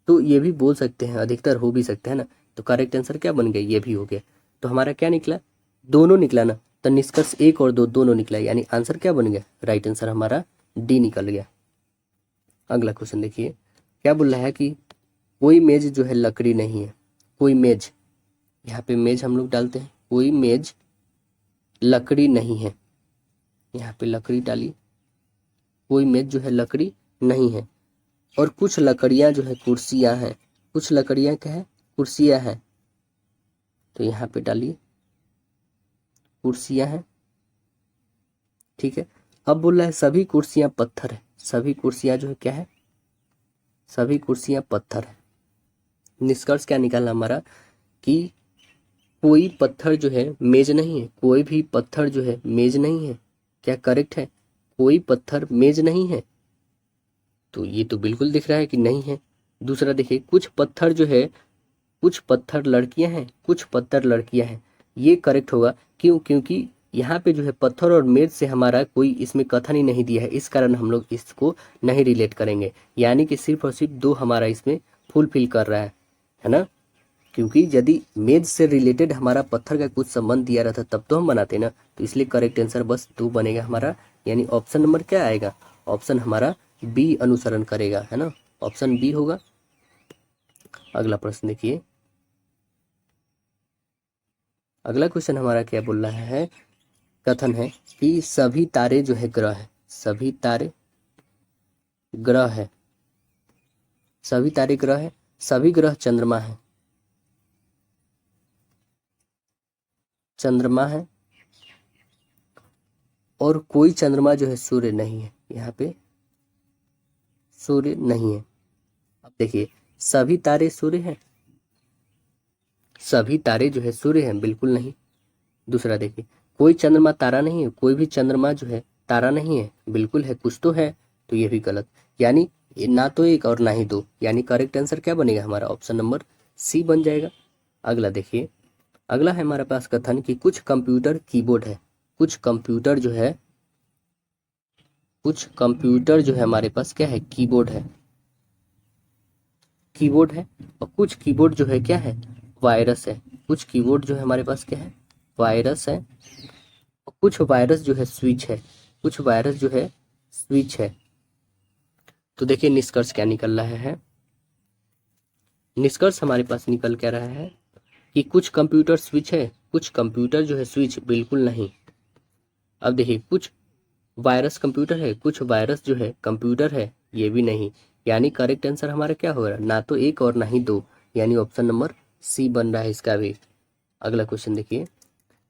तो ये भी बोल सकते हैं, अधिकतर हो भी सकते हैं ना। तो करेक्ट आंसर क्या बन गया? ये भी हो गया। तो हमारा क्या निकला? दोनों निकला ना। तो निष्कर्ष 1 और 2 दोनों निकला, यानी आंसर क्या बन गया? राइट आंसर हमारा डी निकल गया। अगला क्वेश्चन देखिए, क्या बोल रहा है कि कोई मेज जो है लकड़ी नहीं है। कोई मेज, यहाँ पे मेज हम लोग डालते हैं, कोई मेज लकड़ी नहीं है। यहाँ पे लकड़ी डालिए, कोई मेज जो है लकड़ी नहीं है। और कुछ लकड़ियाँ जो है कुर्सियाँ हैं। कुछ लकड़ियाँ क्या है? कुर्सियाँ हैं। तो यहाँ पे डालिए कुर्सियाँ हैं, ठीक है। अब बोल रहा है सभी कुर्सियाँ पत्थर है। सभी कुर्सियाँ जो है क्या है? सभी कुर्सियाँ पत्थर है। निष्कर्ष क्या निकाला हमारा कि कोई पत्थर जो है मेज नहीं है। कोई भी पत्थर जो है मेज नहीं है। क्या करेक्ट है? कोई पत्थर मेज नहीं है। तो ये तो बिल्कुल दिख रहा है कि नहीं है। दूसरा देखिए, कुछ पत्थर जो है, कुछ पत्थर लड़कियां हैं, कुछ पत्थर लड़कियां हैं, ये करेक्ट होगा। क्यों? क्योंकि यहाँ पे जो है पत्थर और मेज से हमारा कोई इसमें कथन ही नहीं दिया है, इस कारण हम लोग इसको नहीं रिलेट करेंगे। यानी कि सिर्फ और सिर्फ दो हमारा इसमें फुलफिल कर रहा है ना। क्योंकि यदि मेज से रिलेटेड हमारा पत्थर का कुछ संबंध दिया रहता तब तो हम बनाते ना। तो इसलिए करेक्ट आंसर बस दो बनेगा हमारा, यानी ऑप्शन नंबर क्या आएगा? ऑप्शन हमारा बी अनुसरण करेगा, है ना, ऑप्शन बी होगा। अगला प्रश्न देखिए, अगला क्वेश्चन हमारा क्या बोल रहा है? कथन है कि सभी तारे जो है ग्रह है, सभी तारे ग्रह है, सभी तारे ग्रह है, सभी ग्रह चंद्रमा है, चंद्रमा है, और कोई चंद्रमा जो है सूर्य नहीं है। यहाँ पे सूर्य नहीं है। अब देखिए, सभी तारे सूर्य हैं, सभी तारे जो है सूर्य हैं, बिल्कुल नहीं। दूसरा देखिए, कोई चंद्रमा तारा नहीं है, कोई भी चंद्रमा जो है तारा नहीं है, बिल्कुल है, कुछ तो है। तो ये भी गलत, यानी ये ना तो एक और ना ही दो, यानी करेक्ट आंसर क्या बनेगा हमारा? ऑप्शन नंबर सी बन जाएगा। अगला देखिए, अगला है हमारे पास कथन कि कुछ कंप्यूटर कीबोर्ड है, कुछ कंप्यूटर जो है, कुछ कंप्यूटर जो है हमारे पास क्या है? कीबोर्ड है, कीबोर्ड है। और कुछ कीबोर्ड जो है क्या है? वायरस है। कुछ कीबोर्ड जो है हमारे पास क्या है? वायरस है। और कुछ वायरस जो है स्विच है, कुछ वायरस जो है स्विच है। तो देखिए निष्कर्ष क्या निकल रहा है? निष्कर्ष हमारे पास निकल क्या रहा है कि कुछ कंप्यूटर स्विच है, कुछ कंप्यूटर जो है स्विच बिल्कुल नहीं। अब देखिए, कुछ वायरस कंप्यूटर है, कुछ वायरस जो है कंप्यूटर है, ये भी नहीं। यानी करेक्ट आंसर हमारा क्या हो रहा है? ना तो एक और ना ही दो, यानी ऑप्शन नंबर सी बन रहा है इसका भी। अगला क्वेश्चन देखिए,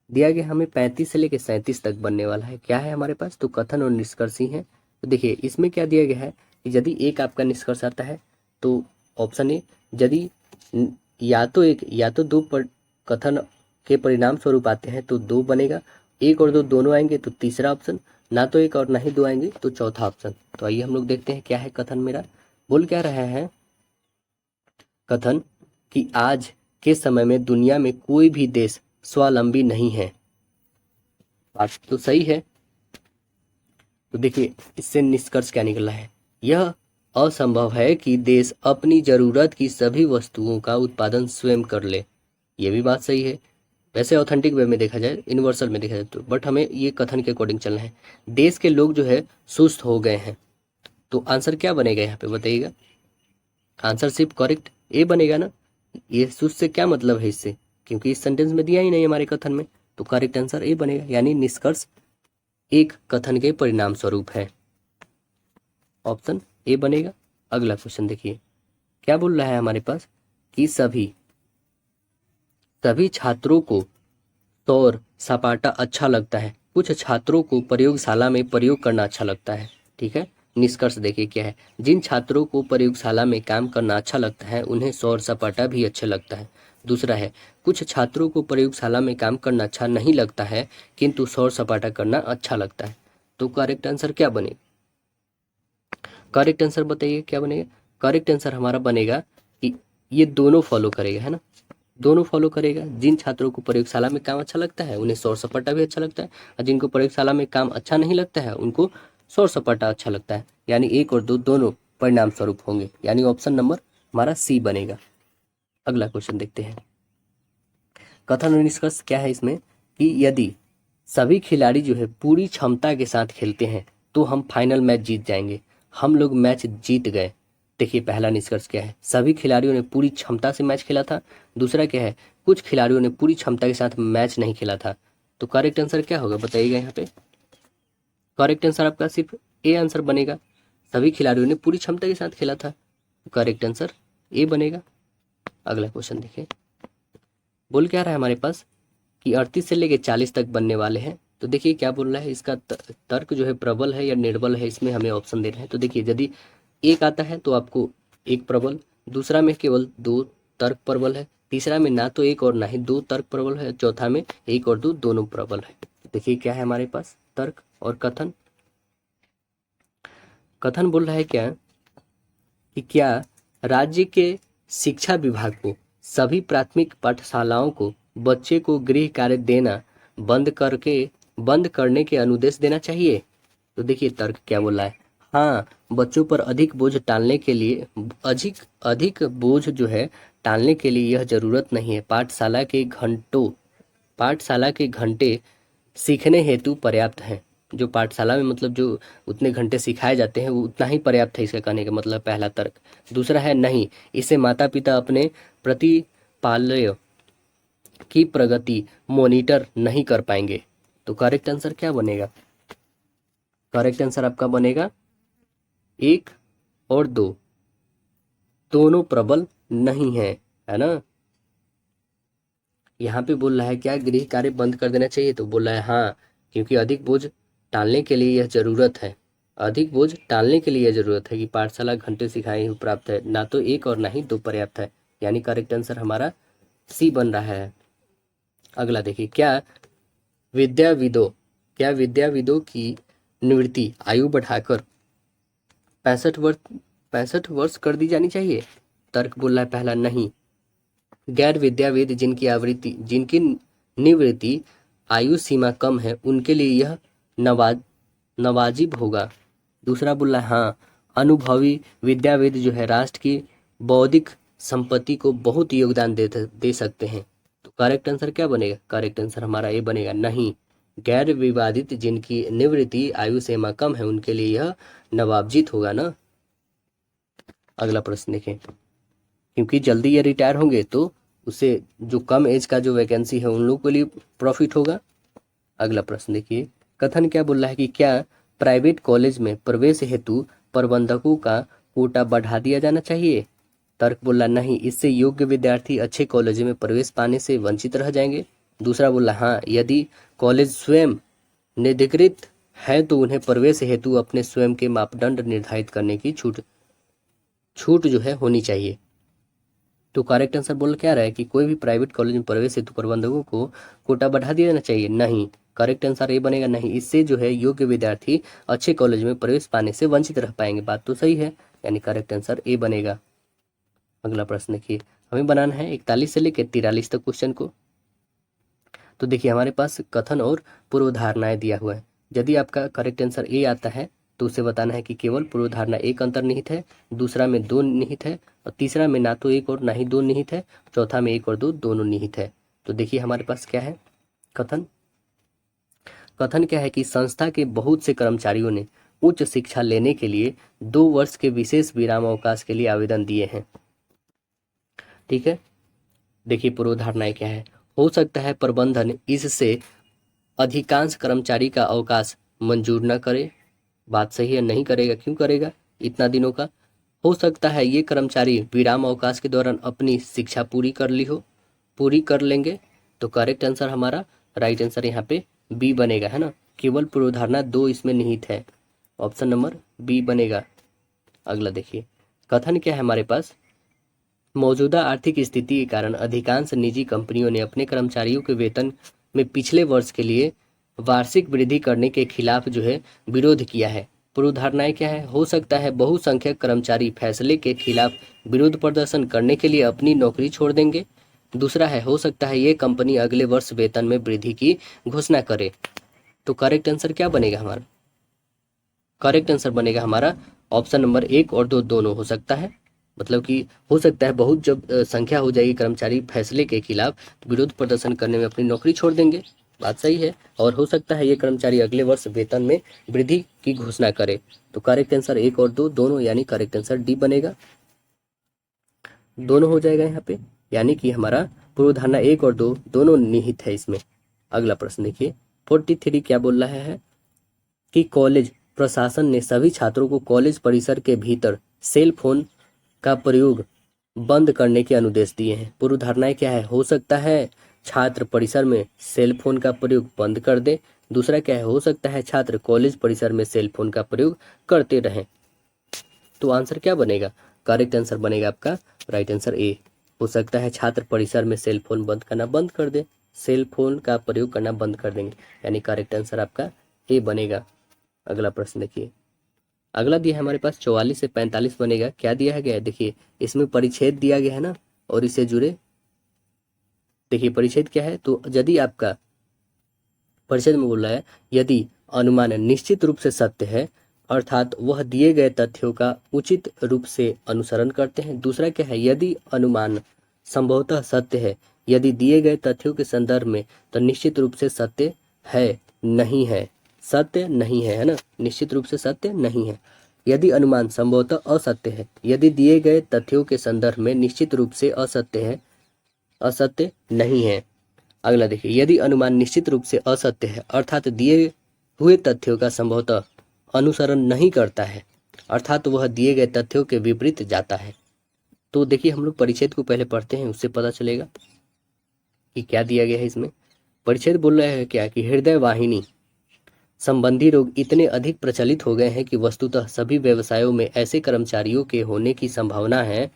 दिया गया हमें 35 से लेकर 37 तक बनने वाला है। क्या है हमारे पास? तो कथन और निष्कर्ष ही है। तो देखिए इसमें क्या दिया गया है कि यदि एक आपका निष्कर्ष आता है तो ऑप्शन ए, यदि या तो एक या तो दो पर कथन के परिणाम स्वरूप आते हैं तो दो बनेगा, एक और दो दोनों आएंगे तो तीसरा ऑप्शन, ना तो एक और ना ही दो आएंगे तो चौथा ऑप्शन। तो आइए हम लोग देखते हैं क्या है कथन मेरा। बोल क्या रहा है कथन कि आज के समय में दुनिया में कोई भी देश स्वावलंबी नहीं है। बात तो सही है। तो देखिए इससे निष्कर्ष क्या निकला है? यह असंभव है कि देश अपनी जरूरत की सभी वस्तुओं का उत्पादन स्वयं कर ले। ये भी बात सही है। वैसे ऑथेंटिक वे में देखा जाए, यूनिवर्सल में देखा जाए तो, बट हमें ये कथन के अकॉर्डिंग चलना है। देश के लोग जो है सुस्त हो गए हैं। तो आंसर क्या बनेगा यहाँ पे बताइएगा? आंसर सिर्फ करेक्ट ए बनेगा ना। ये सुस्त से क्या मतलब है इससे? क्योंकि इस सेंटेंस में दिया ही नहीं हमारे कथन में, तो करेक्ट आंसर ए बनेगा, यानी निष्कर्ष एक कथन के परिणाम स्वरूप है, ऑप्शन ए बनेगा। अगला क्वेश्चन देखिए, क्या बोल रहा है हमारे पास कि सभी सभी छात्रों को सौर सपाटा अच्छा लगता है, कुछ छात्रों को प्रयोगशाला में प्रयोग करना अच्छा लगता है। ठीक है, निष्कर्ष देखिए क्या है? जिन छात्रों को प्रयोगशाला में काम करना अच्छा लगता है उन्हें सौर सपाटा भी अच्छा लगता है। दूसरा है, कुछ छात्रों को प्रयोगशाला में काम करना अच्छा नहीं लगता है किंतु सौर सपाटा करना अच्छा लगता है। तो करेक्ट आंसर क्या बनेगा? करेक्ट आंसर बताइए क्या बनेगा? करेक्ट आंसर हमारा बनेगा कि ये दोनों फॉलो करेगा, है ना, दोनों फॉलो करेगा। जिन छात्रों को प्रयोगशाला में काम अच्छा लगता है उन्हें सौर सपाटा भी अच्छा लगता है, और जिनको प्रयोगशाला में काम अच्छा नहीं लगता है उनको सौर सपाटा अच्छा लगता है। यानी एक और दो दोनों परिणाम स्वरूप होंगे, यानी ऑप्शन नंबर हमारा सी बनेगा। अगला क्वेश्चन देखते हैं, कथन और निष्कर्ष क्या है इसमें कि यदि सभी खिलाड़ी जो है पूरी क्षमता के साथ खेलते हैं तो हम फाइनल मैच जीत जाएंगे। हम लोग मैच जीत गए। देखिए पहला निष्कर्ष क्या है? सभी खिलाड़ियों ने पूरी क्षमता से मैच खेला था। दूसरा क्या है? कुछ खिलाड़ियों ने पूरी क्षमता के साथ मैच नहीं खेला था। तो करेक्ट आंसर क्या होगा बताइएगा यहाँ पे? करेक्ट आंसर आपका सिर्फ ए आंसर बनेगा, सभी खिलाड़ियों ने पूरी क्षमता के साथ खेला था। करेक्ट आंसर ए बनेगा। अगला क्वेश्चन देखिए, बोल क्या रहा है हमारे पास कि 38 से लेके 40 तक बनने वाले हैं। तो देखिए क्या बोल रहा है, इसका तर्क जो है प्रबल है या निर्बल है, इसमें हमें ऑप्शन दे रहे हैं। तो देखिए यदि एक आता है तो आपको एक प्रबल, दूसरा में केवल दो तर्क प्रबल है, तीसरा में ना तो एक और ना ही दो तर्क प्रबल है, चौथा में एक और दो दोनों प्रबल है। देखिए क्या है हमारे पास तर्क और कथन। कथन बोल रहा है क्या कि क्या राज्य के शिक्षा विभाग को सभी प्राथमिक पाठशालाओं को बच्चे को गृह कार्य देना बंद करने के अनुदेश देना चाहिए। तो देखिए तर्क क्या बोला है। हाँ, बच्चों पर अधिक बोझ टालने के लिए अधिक अधिक बोझ जो है टालने के लिए यह जरूरत नहीं है। पाठशाला के घंटे सीखने हेतु पर्याप्त हैं। जो पाठशाला में मतलब जो उतने घंटे सिखाए जाते हैं वो उतना ही पर्याप्त है, इसका कहने का मतलब पहला तर्क। दूसरा है नहीं, इससे माता पिता अपने प्रतिपाल्य की प्रगति मॉनिटर नहीं कर पाएंगे। तो करेक्ट आंसर क्या बनेगा? करेक्ट आंसर आपका बनेगा 1 और 2 दोनों प्रबल नहीं है ना। यहाँ पे बोल रहा है क्या गृह कार्य बंद कर देना चाहिए, तो बोल रहा है हाँ, क्योंकि अधिक बोझ टालने के लिए यह जरूरत है। अधिक बोझ टालने के लिए यह जरूरत है कि पाठशाला घंटे सिखाए हुए प्राप्त है, ना तो 1 और ना ही 2 पर्याप्त है। यानी करेक्ट आंसर हमारा सी बन रहा है। अगला देखिए, विद्याविदों की निवृत्ति आयु बढ़ाकर 65 वर्ष कर दी जानी चाहिए। तर्क बोल रहा है पहला नहीं, गैर विद्याविद जिनकी निवृत्ति आयु सीमा कम है उनके लिए यह नवाजिब होगा। दूसरा बोल रहा है हाँ, अनुभवी विद्याविद जो है राष्ट्र की बौद्धिक संपत्ति को बहुत योगदान दे सकते हैं। तो करेक्ट आंसर क्या बनेगा? करेक्ट आंसर हमारा ये बनेगा नहीं, गैर विवादित जिनकी निवृत्ति आयु सीमा कम है उनके लिए यह नवाबजित होगा ना। अगला प्रश्न देखें, क्योंकि जल्दी ये रिटायर होंगे तो उसे जो कम एज का जो वैकेंसी है उन लोगों के लिए प्रॉफिट होगा। अगला प्रश्न देखिए, कथन क्या बोल रहा है कि क्या प्राइवेट कॉलेज में प्रवेश हेतु प्रबंधकों का कोटा बढ़ा दिया जाना चाहिए। तर्क बोला नहीं, इससे योग्य विद्यार्थी अच्छे कॉलेज में प्रवेश पाने से वंचित रह जाएंगे। दूसरा बोला हाँ, यदि कॉलेज स्वयं निधिकृत है तो उन्हें प्रवेश हेतु अपने स्वयं के मापदंड निर्धारित करने की छूट जो है होनी चाहिए। तो करेक्ट आंसर बोल क्या रहा है कि कोई भी प्राइवेट कॉलेज में प्रवेश हेतु प्रबंधकों को कोटा बढ़ा दिया जाना चाहिए। नहीं, करेक्ट आंसर ये बनेगा नहीं, इससे जो है योग्य विद्यार्थी अच्छे कॉलेज में प्रवेश पाने से वंचित रह पाएंगे। बात तो सही है, यानी करेक्ट आंसर ए बनेगा। अगला प्रश्न देखिए, हमें बनाना है 41 से लेकर 43 तक क्वेश्चन को। तो देखिए हमारे पास कथन और पूर्व धारणाएं दिया हुआ है। यदि आपका करेक्ट आंसर ए आता है तो उसे बताना है कि केवल पूर्व धारणा एक अंतर्निहित है, दूसरा में 2 निहित है, और तीसरा में ना तो 1 और ना ही 2 निहित है, चौथा में 1 और 2 दोनों निहित है। तो देखिए हमारे पास क्या है कथन क्या है कि संस्था के बहुत से कर्मचारियों ने उच्च शिक्षा लेने के लिए 2 वर्ष के विशेष विराम अवकाश के लिए आवेदन दिए हैं। ठीक है, देखिए पूर्व धारणाएं क्या है। हो सकता है प्रबंधन इससे अधिकांश कर्मचारी का अवकाश मंजूर न करे। बात सही है, नहीं करेगा। क्यों करेगा इतना दिनों का? हो सकता है ये कर्मचारी विराम अवकाश के दौरान अपनी शिक्षा पूरी कर लेंगे। तो करेक्ट आंसर हमारा राइट आंसर यहाँ पे बी बनेगा, है ना। केवल पूर्वधारणा 2 इसमें निहित है, ऑप्शन नंबर बी बनेगा। अगला देखिए, कथन क्या है हमारे पास, मौजूदा आर्थिक स्थिति के कारण अधिकांश निजी कंपनियों ने अपने कर्मचारियों के वेतन में पिछले वर्ष के लिए वार्षिक वृद्धि करने के खिलाफ जो है विरोध किया है। पूर्व धारणाएं क्या है? हो सकता है बहुसंख्यक कर्मचारी फैसले के खिलाफ विरोध प्रदर्शन करने के लिए अपनी नौकरी छोड़ देंगे। दूसरा है, हो सकता है ये कंपनी अगले वर्ष वेतन में वृद्धि की घोषणा करे। तो करेक्ट आंसर क्या बनेगा हमारा? करेक्ट आंसर बनेगा हमारा ऑप्शन नंबर 1 और 2 दोनों हो सकता है। मतलब कि हो सकता है बहुत जब संख्या हो जाएगी कर्मचारी फैसले के खिलाफ विरोध प्रदर्शन करने में अपनी नौकरी छोड़ देंगे। बात सही है। और हो सकता है ये कर्मचारी अगले वर्ष वेतन में वृद्धि की घोषणा करे। तो करेक्ट आंसर 1 और 2 दोनों, यानी करेक्ट आंसर डी बनेगा। दोनों हो जाएगा यहाँ पे, यानी कि हमारा पूर्व धारणा 1 और 2 दोनों निहित है इसमें। अगला प्रश्न देखिए, 43 क्या बोल रहा है कि कॉलेज प्रशासन ने सभी छात्रों को कॉलेज परिसर के भीतर सेल फोन का प्रयोग बंद करने के अनुदेश दिए हैं। पूर्व धारणाएं क्या है? हो सकता है छात्र परिसर में सेल फोन का प्रयोग बंद कर दे। दूसरा क्या है? हो सकता है छात्र कॉलेज परिसर में सेल फोन का प्रयोग करते रहें। तो आंसर क्या बनेगा? करेक्ट आंसर बनेगा आपका राइट आंसर ए। हो सकता है छात्र परिसर में सेल फोन बंद कर दे, सेल फोन का प्रयोग करना बंद कर देंगे, यानी करेक्ट आंसर आपका ए बनेगा। अगला प्रश्न देखिए, अगला दिया है हमारे पास 44 से 45 बनेगा। क्या दिया है गया है, देखिए इसमें परिच्छेद दिया गया है ना, और इससे जुड़े देखिए परिच्छेद क्या है, तो यदि आपका परिच्छेद में बोल रहा है यदि अनुमान निश्चित रूप से सत्य है अर्थात वह दिए गए तथ्यों का उचित रूप से अनुसरण करते हैं। दूसरा क्या है, यदि अनुमान संभवतः सत्य है, यदि दिए गए तथ्यों के संदर्भ में तो निश्चित रूप से सत्य है नहीं है, सत्य नहीं है ना, निश्चित रूप से सत्य नहीं है। यदि अनुमान संभवतः असत्य है, यदि दिए गए तथ्यों के संदर्भ में निश्चित रूप से असत्य है, असत्य नहीं है। अगला देखिए, यदि अनुमान निश्चित रूप से असत्य है अर्थात दिए हुए तथ्यों का संभवतः अनुसरण नहीं करता है अर्थात वह दिए गए तथ्यों के विपरीत जाता है। तो देखिए हम लोग परिच्छेद को पहले पढ़ते हैं, उससे पता चलेगा कि क्या दिया गया है इसमें। परिच्छेद बोल रहा है क्या कि हृदय वाहिनी संबंधी रोग इतने अधिक प्रचलित हो गए हैं कि वस्तुतः सभी व्यवसायों में ऐसे कर्मचारियों के होने की संभावना है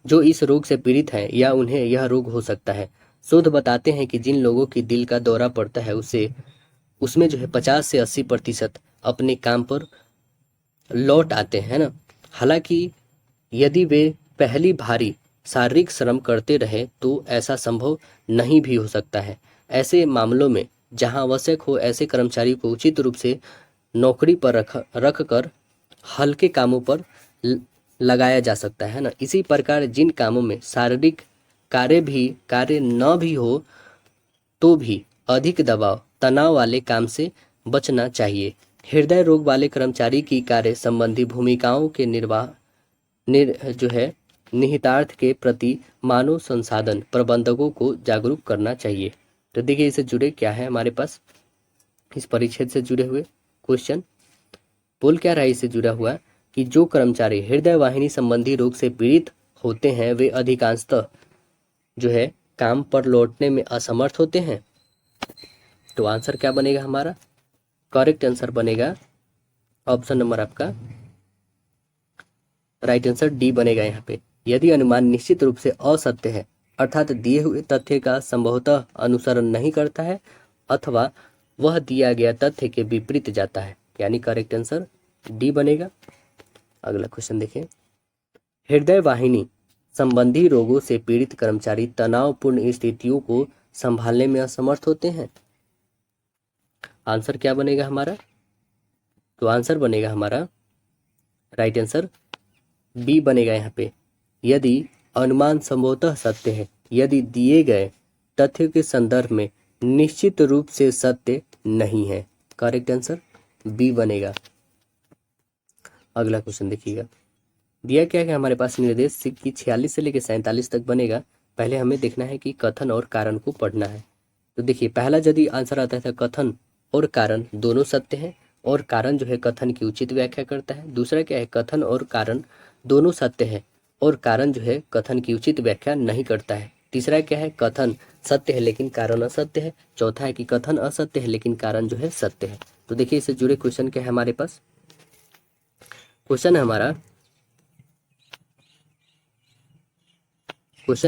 जो इस रोग से पीड़ित हैं या उन्हें यह रोग हो सकता है। शोध बताते हैं कि जिन लोगों की दिल का दौरा पड़ता है उसमें जो है 50 से 80% अपने काम पर लौट आते हैं ना। हालांकि यदि वे पहली भारी शारीरिक श्रम करते रहे तो ऐसा संभव नहीं भी हो सकता है। ऐसे मामलों में जहां आवश्यक हो ऐसे कर्मचारी को उचित रूप से नौकरी पर रख कर हल्के कामों पर लगाया जा सकता है ना। इसी प्रकार जिन कामों में शारीरिक कार्य न भी हो तो भी अधिक दबाव तनाव वाले काम से बचना चाहिए। हृदय रोग वाले कर्मचारी की कार्य संबंधी भूमिकाओं के जो है निहितार्थ के प्रति मानव संसाधन प्रबंधकों को जागरूक करना चाहिए। तो देखिए इससे जुड़े क्या है हमारे पास, इस परिच्छेद से जुड़े हुए क्वेश्चन बोल क्या रहा है इससे जुड़ा हुआ कि जो कर्मचारी हृदय वाहिनी संबंधी रोग से पीड़ित होते हैं वे अधिकांशतः जो है काम पर लौटने में असमर्थ होते हैं। तो आंसर क्या बनेगा हमारा, करेक्ट आंसर बनेगा ऑप्शन नंबर आपका राइट आंसर डी बनेगा यहाँ पे। यदि अनुमान निश्चित रूप से असत्य है अर्थात दिए हुए तथ्य का संभवतः अनुसरण नहीं करता है अथवा वह दिया गया तथ्य के विपरीत जाता है, यानी करेक्ट आंसर डी बनेगा। अगला क्वेश्चन देखें, हृदय वाहिनी संबंधी रोगों से पीड़ित कर्मचारी तनावपूर्ण स्थितियों को संभालने में असमर्थ होते हैं। आंसर क्या बनेगा हमारा, तो आंसर बनेगा हमारा राइट आंसर बी बनेगा यहाँ पे। यदि अनुमान संभवतः सत्य है, यदि दिए गए तथ्य के संदर्भ में निश्चित रूप से सत्य नहीं है, करेक्ट आंसर बी बनेगा। अगला क्वेश्चन देखिएगा, दिया क्या है हमारे पास निर्देश की 46 से लेकर 47 तक बनेगा। पहले हमें देखना है कि कथन और कारण को पढ़ना है। तो देखिए पहला यदि आंसर आता है कथन और कारण दोनों सत्य हैं और कारण जो है कथन की उचित व्याख्या करता है। दूसरा क्या है, कथन और कारण दोनों सत्य है और कारण जो है कथन की उचित व्याख्या नहीं करता है। तीसरा क्या है, कथन सत्य है लेकिन कारण असत्य है। चौथा है कि कथन असत्य है लेकिन कारण जो है सत्य है। तो देखिए इससे जुड़े क्वेश्चन क्या है हमारे पास, क्वेश्चन है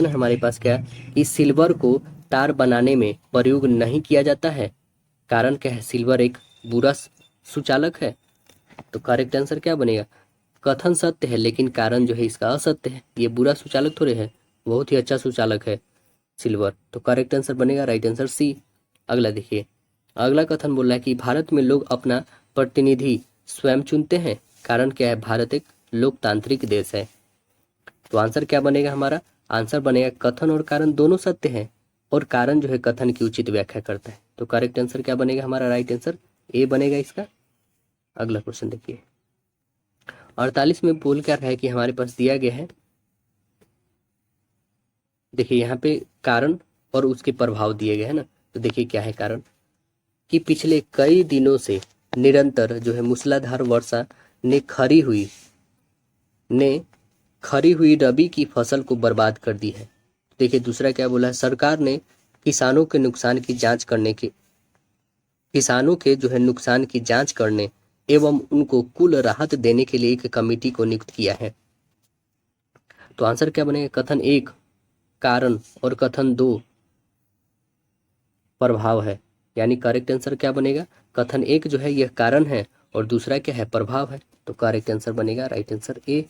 हमारे पास क्या, कि सिल्वर को तार बनाने में प्रयोग नहीं किया जाता है। कारण क्या है, सिल्वर एक बुरा सुचालक है। तो करेक्ट आंसर क्या बनेगा, कथन सत्य है लेकिन कारण जो है इसका असत्य है। ये बुरा सुचालक थोड़े है, बहुत ही अच्छा सुचालक है सिल्वर। तो करेक्ट आंसर बनेगा राइट आंसर सी। अगला देखिए, अगला कथन बोल रहा है कि भारत में लोग अपना प्रतिनिधि स्वयं चुनते हैं। कारण क्या है, भारत एक लोकतांत्रिक देश है। तो आंसर क्या बनेगा हमारा, आंसर बनेगा कथन और कारण दोनों सत्य है और कारण जो है कथन की उचित व्याख्या करता है। तो करेक्ट आंसर क्या बनेगा हमारा, राइट आंसर ए बनेगा इसका। अगला क्वेश्चन देखिए, 48 में बोल क्या रहा है कि हमारे पास दिया गया है, देखिए यहाँ पे कारण और उसके प्रभाव दिए गए हैं ना। तो देखिए क्या है कारण, कि पिछले कई दिनों से निरंतर जो है मूसलाधार वर्षा ने खरी हुई रबी की फसल को बर्बाद कर दी है। देखिए दूसरा क्या बोला है, सरकार ने किसानों के नुकसान की जांच करने एवं उनको कुल राहत देने के लिए एक कमेटी को नियुक्त किया है। तो आंसर क्या बनेगा, कथन 1 कारण और कथन 2 प्रभाव है, यानी करेक्ट आंसर क्या बनेगा, कथन 1 जो है यह कारण है और दूसरा क्या है, प्रभाव है। तो करेक्ट आंसर बनेगा राइट आंसर ए।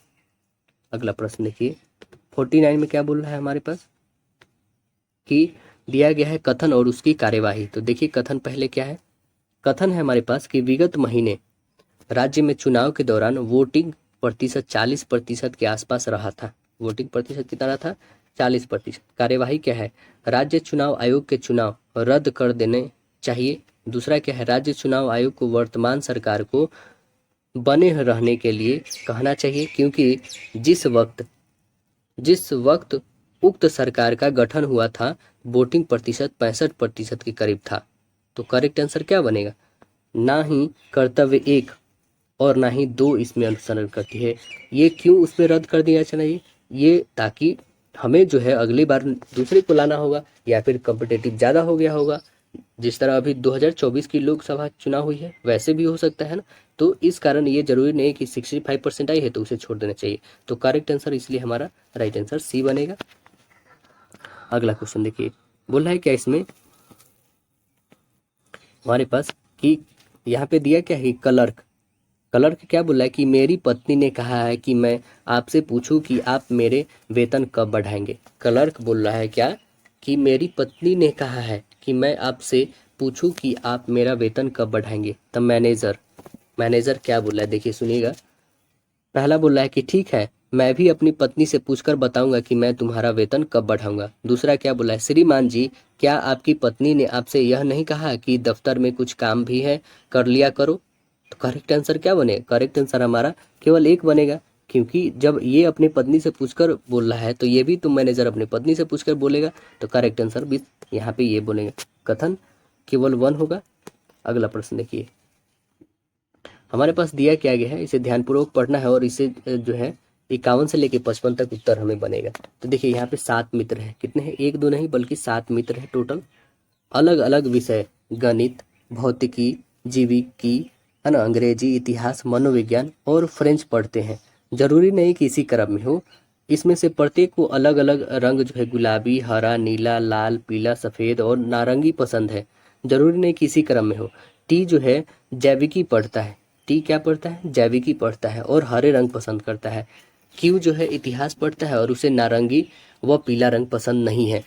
अगला प्रश्न देखिए 49 में क्या बोल रहा है हमारे पास कि दिया गया है कथन और उसकी कार्यवाही। तो देखिए कथन पहले क्या है, कथन है हमारे पास कि विगत महीने राज्य में चुनाव के दौरान वोटिंग प्रतिशत 40% के आसपास रहा था। वोटिंग प्रतिशत कितना रहा था, 40%। कार्यवाही क्या है, राज्य चुनाव आयोग के चुनाव रद्द कर देने चाहिए। दूसरा क्या है, राज्य चुनाव आयोग को वर्तमान सरकार को बने रहने के लिए कहना चाहिए, क्योंकि जिस वक्त उक्त सरकार का गठन हुआ था वोटिंग प्रतिशत 65% के करीब था। तो करेक्ट आंसर क्या बनेगा, ना ही कर्तव्य 1 और ना ही 2 इसमें अनुसरण करती है। ये क्यों उसमें रद्द कर दिया चाहिए, ये ताकि हमें जो है अगली बार दूसरे को लाना होगा या फिर कॉम्पिटिटिव ज़्यादा हो गया होगा। जिस तरह अभी 2024 की लोकसभा चुनाव हुई है वैसे भी हो सकता है ना। तो इस कारण ये जरूरी नहीं कि 65% आई है तो उसे छोड़ देना चाहिए। तो करेक्ट आंसर इसलिए हमारा राइट आंसर सी बनेगा। अगला क्वेश्चन देखिए बोल रहा है क्या इसमें हमारे पास कि यहाँ पे दिया क्या है, क्लर्क क्या बोला है कि मेरी पत्नी ने कहा है कि मैं आपसे पूछूं कि आप मेरे वेतन कब बढ़ाएंगे। क्लर्क बोल रहा है क्या कि मेरी पत्नी ने कहा है कि मैं आपसे पूछूं कि आप मेरा वेतन कब बढ़ाएंगे। तब मैनेजर क्या बोल रहा है, देखिए सुनिएगा। पहला बोल रहा है कि ठीक है, मैं भी अपनी पत्नी से पूछकर बताऊंगा कि मैं तुम्हारा वेतन कब बढ़ाऊंगा। दूसरा क्या बोला है, श्रीमान जी क्या आपकी पत्नी ने आपसे यह नहीं कहा कि दफ्तर में कुछ काम भी है, कर लिया करो। तो करेक्ट आंसर क्या बनेगा, करेक्ट आंसर हमारा केवल एक बनेगा, क्योंकि जब ये अपनी पत्नी से पूछकर बोल रहा है तो ये भी तुम मैनेजर अपनी पत्नी से पूछकर बोलेगा। तो करेक्ट आंसर भी यहाँ पे ये बोलेंगे, कथन केवल 1 होगा। अगला प्रश्न देखिए हमारे पास दिया क्या गया है, इसे ध्यानपूर्वक पढ़ना है और इसे जो है 51 से लेके 55 तक उत्तर हमें बनेगा। तो देखिए यहाँ पे 7 मित्र हैं, कितने हैं, 1 2 नहीं बल्कि 7 मित्र हैं टोटल। अलग अलग विषय गणित, भौतिकी, जीविकी है ना, अंग्रेजी, इतिहास, मनोविज्ञान और फ्रेंच पढ़ते हैं। जरूरी नहीं कि इसी क्रम में हो, इसमें से प्रत्येक को अलग अलग रंग जो है गुलाबी, हरा, नीला, लाल, पीला, सफ़ेद और नारंगी पसंद है। जरूरी नहीं कि इसी क्रम में हो। टी जो है जैविकी पढ़ता है, टी क्या पढ़ता है, जैविकी पढ़ता है और हरे रंग पसंद करता है। क्यू जो है इतिहास पढ़ता है और उसे नारंगी व पीला रंग पसंद नहीं है।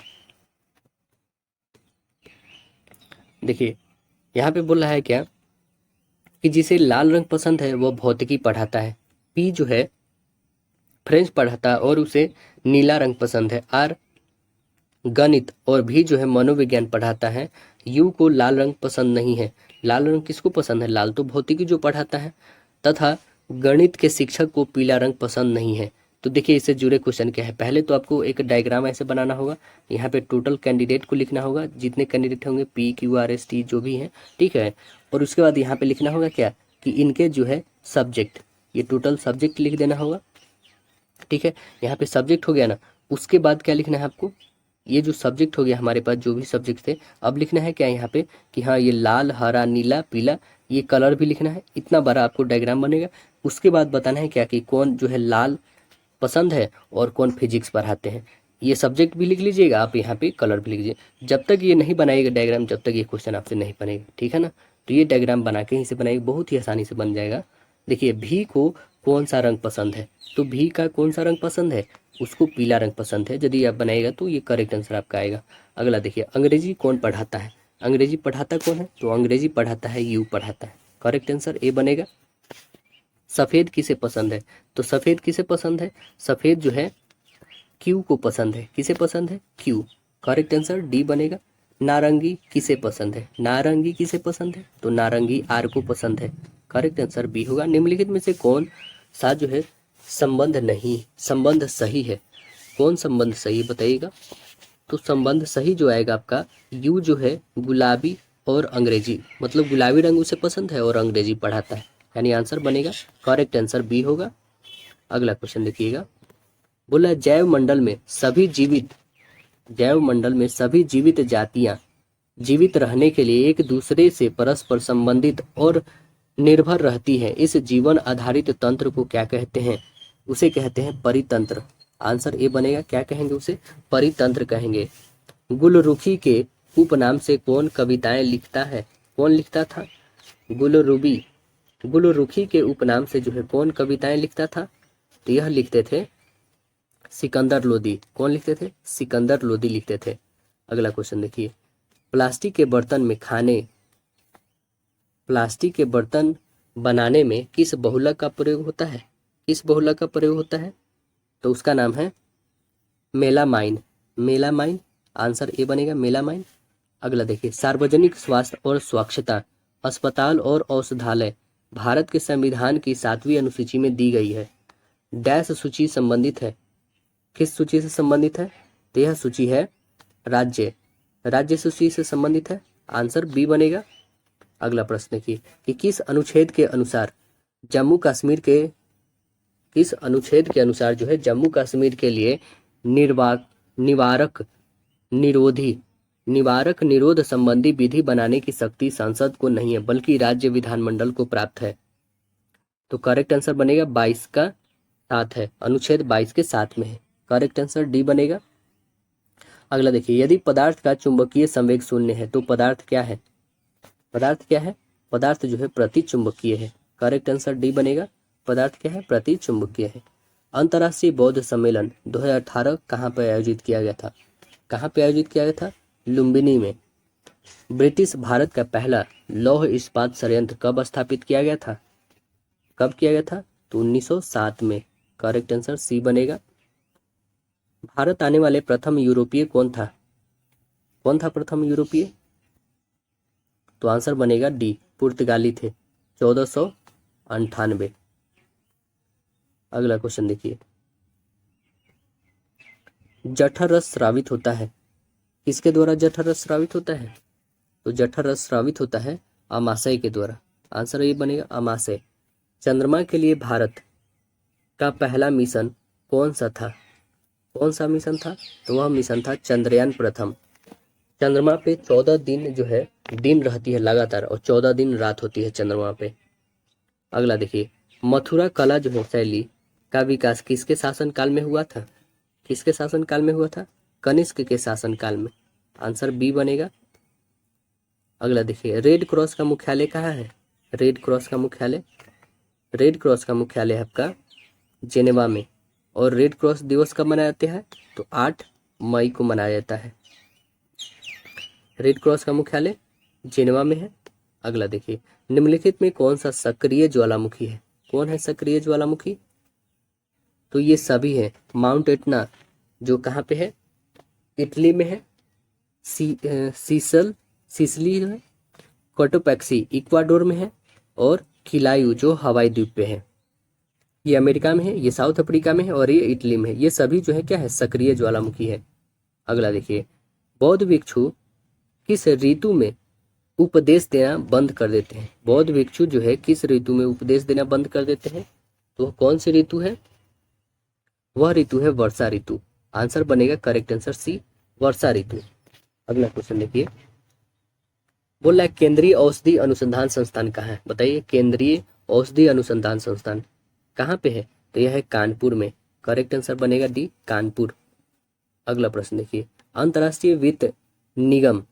देखिए यहाँ पे बोल रहा है क्या कि जिसे लाल रंग पसंद है वह भौतिकी पढ़ाता है। पी जो है फ्रेंच पढ़ाता है और उसे नीला रंग पसंद है। आर गणित और भी जो है मनोविज्ञान पढ़ाता है। यू को लाल रंग पसंद नहीं है। लाल रंग किसको पसंद है, लाल तो भौतिकी जो पढ़ाता है। तथा गणित के शिक्षक को पीला रंग पसंद नहीं है। तो देखिए इससे जुड़े क्वेश्चन क्या है, पहले तो आपको एक डायग्राम ऐसे बनाना होगा, यहाँ पे टोटल कैंडिडेट को लिखना होगा, जितने कैंडिडेट होंगे P Q R S T जो भी हैं, ठीक है। और उसके बाद यहाँ पे लिखना होगा क्या कि इनके जो है सब्जेक्ट, ये टोटल सब्जेक्ट लिख देना होगा, ठीक है। यहाँ पे सब्जेक्ट हो गया ना, उसके बाद क्या लिखना है आपको, ये जो सब्जेक्ट हो गया हमारे पास जो भी सब्जेक्ट थे, अब लिखना है क्या यहाँ पे कि हाँ ये लाल, हरा, नीला, पीला, ये कलर भी लिखना है। इतना बड़ा आपको डायग्राम बनेगा। उसके बाद बताना है क्या कि कौन जो है लाल पसंद है और कौन फिजिक्स पढ़ाते हैं। ये सब्जेक्ट भी लिख लीजिएगा आप, यहाँ पे कलर भी लिख लीजिए। जब तक ये नहीं बनाएगा डायग्राम, जब तक ये क्वेश्चन आपसे नहीं बनेगा, ठीक है ना। तो ये डायग्राम बना के ही से बनाएगा, बहुत ही आसानी से बन जाएगा। देखिए भी को कौन सा रंग पसंद है, तो भी का कौन सा रंग पसंद है, उसको पीला रंग पसंद है। यदि आप बनाएगा तो ये करेक्ट आंसर आपका आएगा। अगला देखिए अंग्रेजी कौन पढ़ाता है, अंग्रेजी पढ़ाता कौन है, तो अंग्रेजी पढ़ाता है यू पढ़ाता है। करेक्ट आंसर ए बनेगा। सफ़ेद किसे पसंद है, तो सफ़ेद किसे पसंद है, सफ़ेद जो है क्यू को पसंद है। किसे पसंद है, क्यू। करेक्ट आंसर डी बनेगा। नारंगी किसे पसंद है, नारंगी किसे पसंद है, तो नारंगी आर को पसंद है। करेक्ट आंसर बी होगा। निम्नलिखित में से कौन सा जो है संबंध सही है, कौन संबंध सही बताइएगा। तो संबंध सही जो आएगा आपका यू जो है गुलाबी और अंग्रेजी, मतलब गुलाबी रंग उसे पसंद है और अंग्रेजी पढ़ाता है, यानी आंसर बनेगा करेक्ट आंसर बी होगा। अगला क्वेश्चन देखिएगा, बोला जैव मंडल में सभी जीवित जातियां जीवित रहने के लिए एक दूसरे से परस्पर संबंधित और निर्भर रहती है। इस जीवन आधारित तंत्र को क्या कहते हैं, उसे कहते हैं परितंत्र। आंसर ए बनेगा, क्या कहेंगे उसे, परितंत्र कहेंगे। गुलरुखी के उपनाम से कौन कविताएं लिखता है, कौन लिखता था, गुलरुखी के उपनाम से जो है कौन कविताएं लिखता था? तो यह लिखते थे सिकंदर लोदी। कौन लिखते थे? सिकंदर लोदी लिखते थे। अगला क्वेश्चन देखिए, प्लास्टिक के बर्तन बनाने में किस बहुलक का प्रयोग होता है? किस बहुलक का प्रयोग होता है? तो उसका नाम है मेलामाइन। मेलामाइन, आंसर ए बनेगा मेलामाइन। अगला देखिए, सार्वजनिक स्वास्थ्य और स्वच्छता, अस्पताल और औषधालय भारत के संविधान की 7वीं अनुसूची में दी गई है। डैश सूची संबंधित है? किस सूची से संबंधित है? तो यह सूची है राज्य सूची से संबंधित है। आंसर बी बनेगा। अगला प्रश्न देखिए कि किस अनुच्छेद के अनुसार जम्मू कश्मीर जो है जम्मू कश्मीर के लिए निवारक निरोध संबंधी विधि बनाने की शक्ति संसद को नहीं है बल्कि राज्य विधानमंडल को प्राप्त है। तो करेक्ट आंसर बनेगा 22 का 7 है, अनुच्छेद 22 के 7 में है। करेक्ट आंसर डी बनेगा। अगला देखिए, यदि पदार्थ का चुंबकीय संवेग शून्य है तो पदार्थ क्या है? पदार्थ जो है प्रतिचुंबकीय है। करेक्ट आंसर डी बनेगा। पदार्थ क्या है? प्रतिचुंबकीय है। अंतर्राष्ट्रीय बौद्ध सम्मेलन 2018 कहाँ पर आयोजित किया गया था? कहाँ पे आयोजित किया गया था? लुम्बिनी में। ब्रिटिश भारत का पहला लौह इस्पात संयंत्र कब स्थापित किया गया था? कब किया गया था? तो 1907 में। करेक्ट आंसर सी बनेगा। भारत आने वाले प्रथम यूरोपीय कौन था? प्रथम यूरोपीय? तो आंसर बनेगा डी, पुर्तगाली थे, 1498। अगला क्वेश्चन देखिए, जठर रस स्रावित होता है, किसके द्वारा जठर रस स्रावित होता है? तो जठर रस स्रावित होता है अमाशय के द्वारा। आंसर ये बनेगा अमाशय। चंद्रमा के लिए भारत का पहला मिशन कौन सा था? कौन सा मिशन था? तो वह मिशन था चंद्रयान प्रथम। चंद्रमा पे 14 दिन जो है दिन रहती है लगातार और 14 दिन रात होती है चंद्रमा पे। अगला देखिए, मथुरा कला जो है शैली का विकास किसके शासन काल में हुआ था? किसके शासन काल में हुआ था? कनिष्क के शासन काल में। आंसर बी बनेगा। अगला देखिए, रेड क्रॉस का मुख्यालय कहाँ है? रेड क्रॉस का मुख्यालय है आपका जेनेवा में। और रेड क्रॉस दिवस कब मनाया जाता है? तो 8 मई को मनाया जाता है। रेड क्रॉस का मुख्यालय जेनेवा में है। अगला देखिए, निम्नलिखित में कौन सा सक्रिय ज्वालामुखी है? कौन है सक्रिय ज्वालामुखी? तो ये सभी है। माउंट एटना जो कहाँ पे है? इटली में है। सिसली है। कोटोपैक्सी इक्वाडोर में है। और किलायू जो हवाई द्वीप पे है, ये अमेरिका में है, ये साउथ अफ्रीका में है और ये इटली में है। ये सभी जो है क्या है? सक्रिय ज्वालामुखी है। अगला देखिए, बौद्ध भिक्षु किस ऋतु में उपदेश देना बंद कर देते हैं? बौद्ध भिक्षु जो है किस ऋतु में उपदेश देना बंद कर देते हैं? तो कौन सी ऋतु है? वह ऋतु है वर्षा ऋतु। आंसर बनेगा करेक्ट आंसर सी, वर्षा ऋतु। अगला क्वेश्चन देखिए, बोला है केंद्रीय औषधि अनुसंधान संस्थान कहाँ है? बताइए, केंद्रीय औषधि अनुसंधान संस्थान कहाँ पे है? तो यह है कानपुर में। करेक्ट आंसर बनेगा डी, कानपुर। अगला प्रश्न देखिए, अंतर्राष्ट्रीय वित्त निगम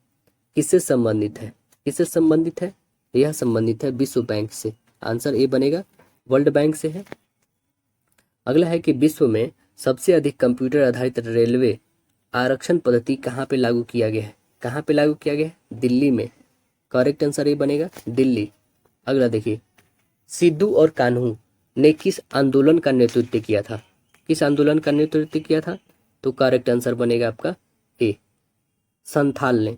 किससे संबंधित है? किससे संबंधित है? यह संबंधित है विश्व बैंक से। आंसर ए बनेगा, वर्ल्ड बैंक से है। अगला है कि विश्व में सबसे अधिक कंप्यूटर आधारित रेलवे आरक्षण पद्धति कहाँ पे लागू किया गया है? कहाँ पे लागू किया गया है? दिल्ली में। करेक्ट आंसर ए बनेगा, दिल्ली। अगला देखिए, सिद्धू और कान्हू ने किस आंदोलन का नेतृत्व किया था? किस आंदोलन का नेतृत्व किया था? तो करेक्ट आंसर बनेगा आपका ए, संथाल ने।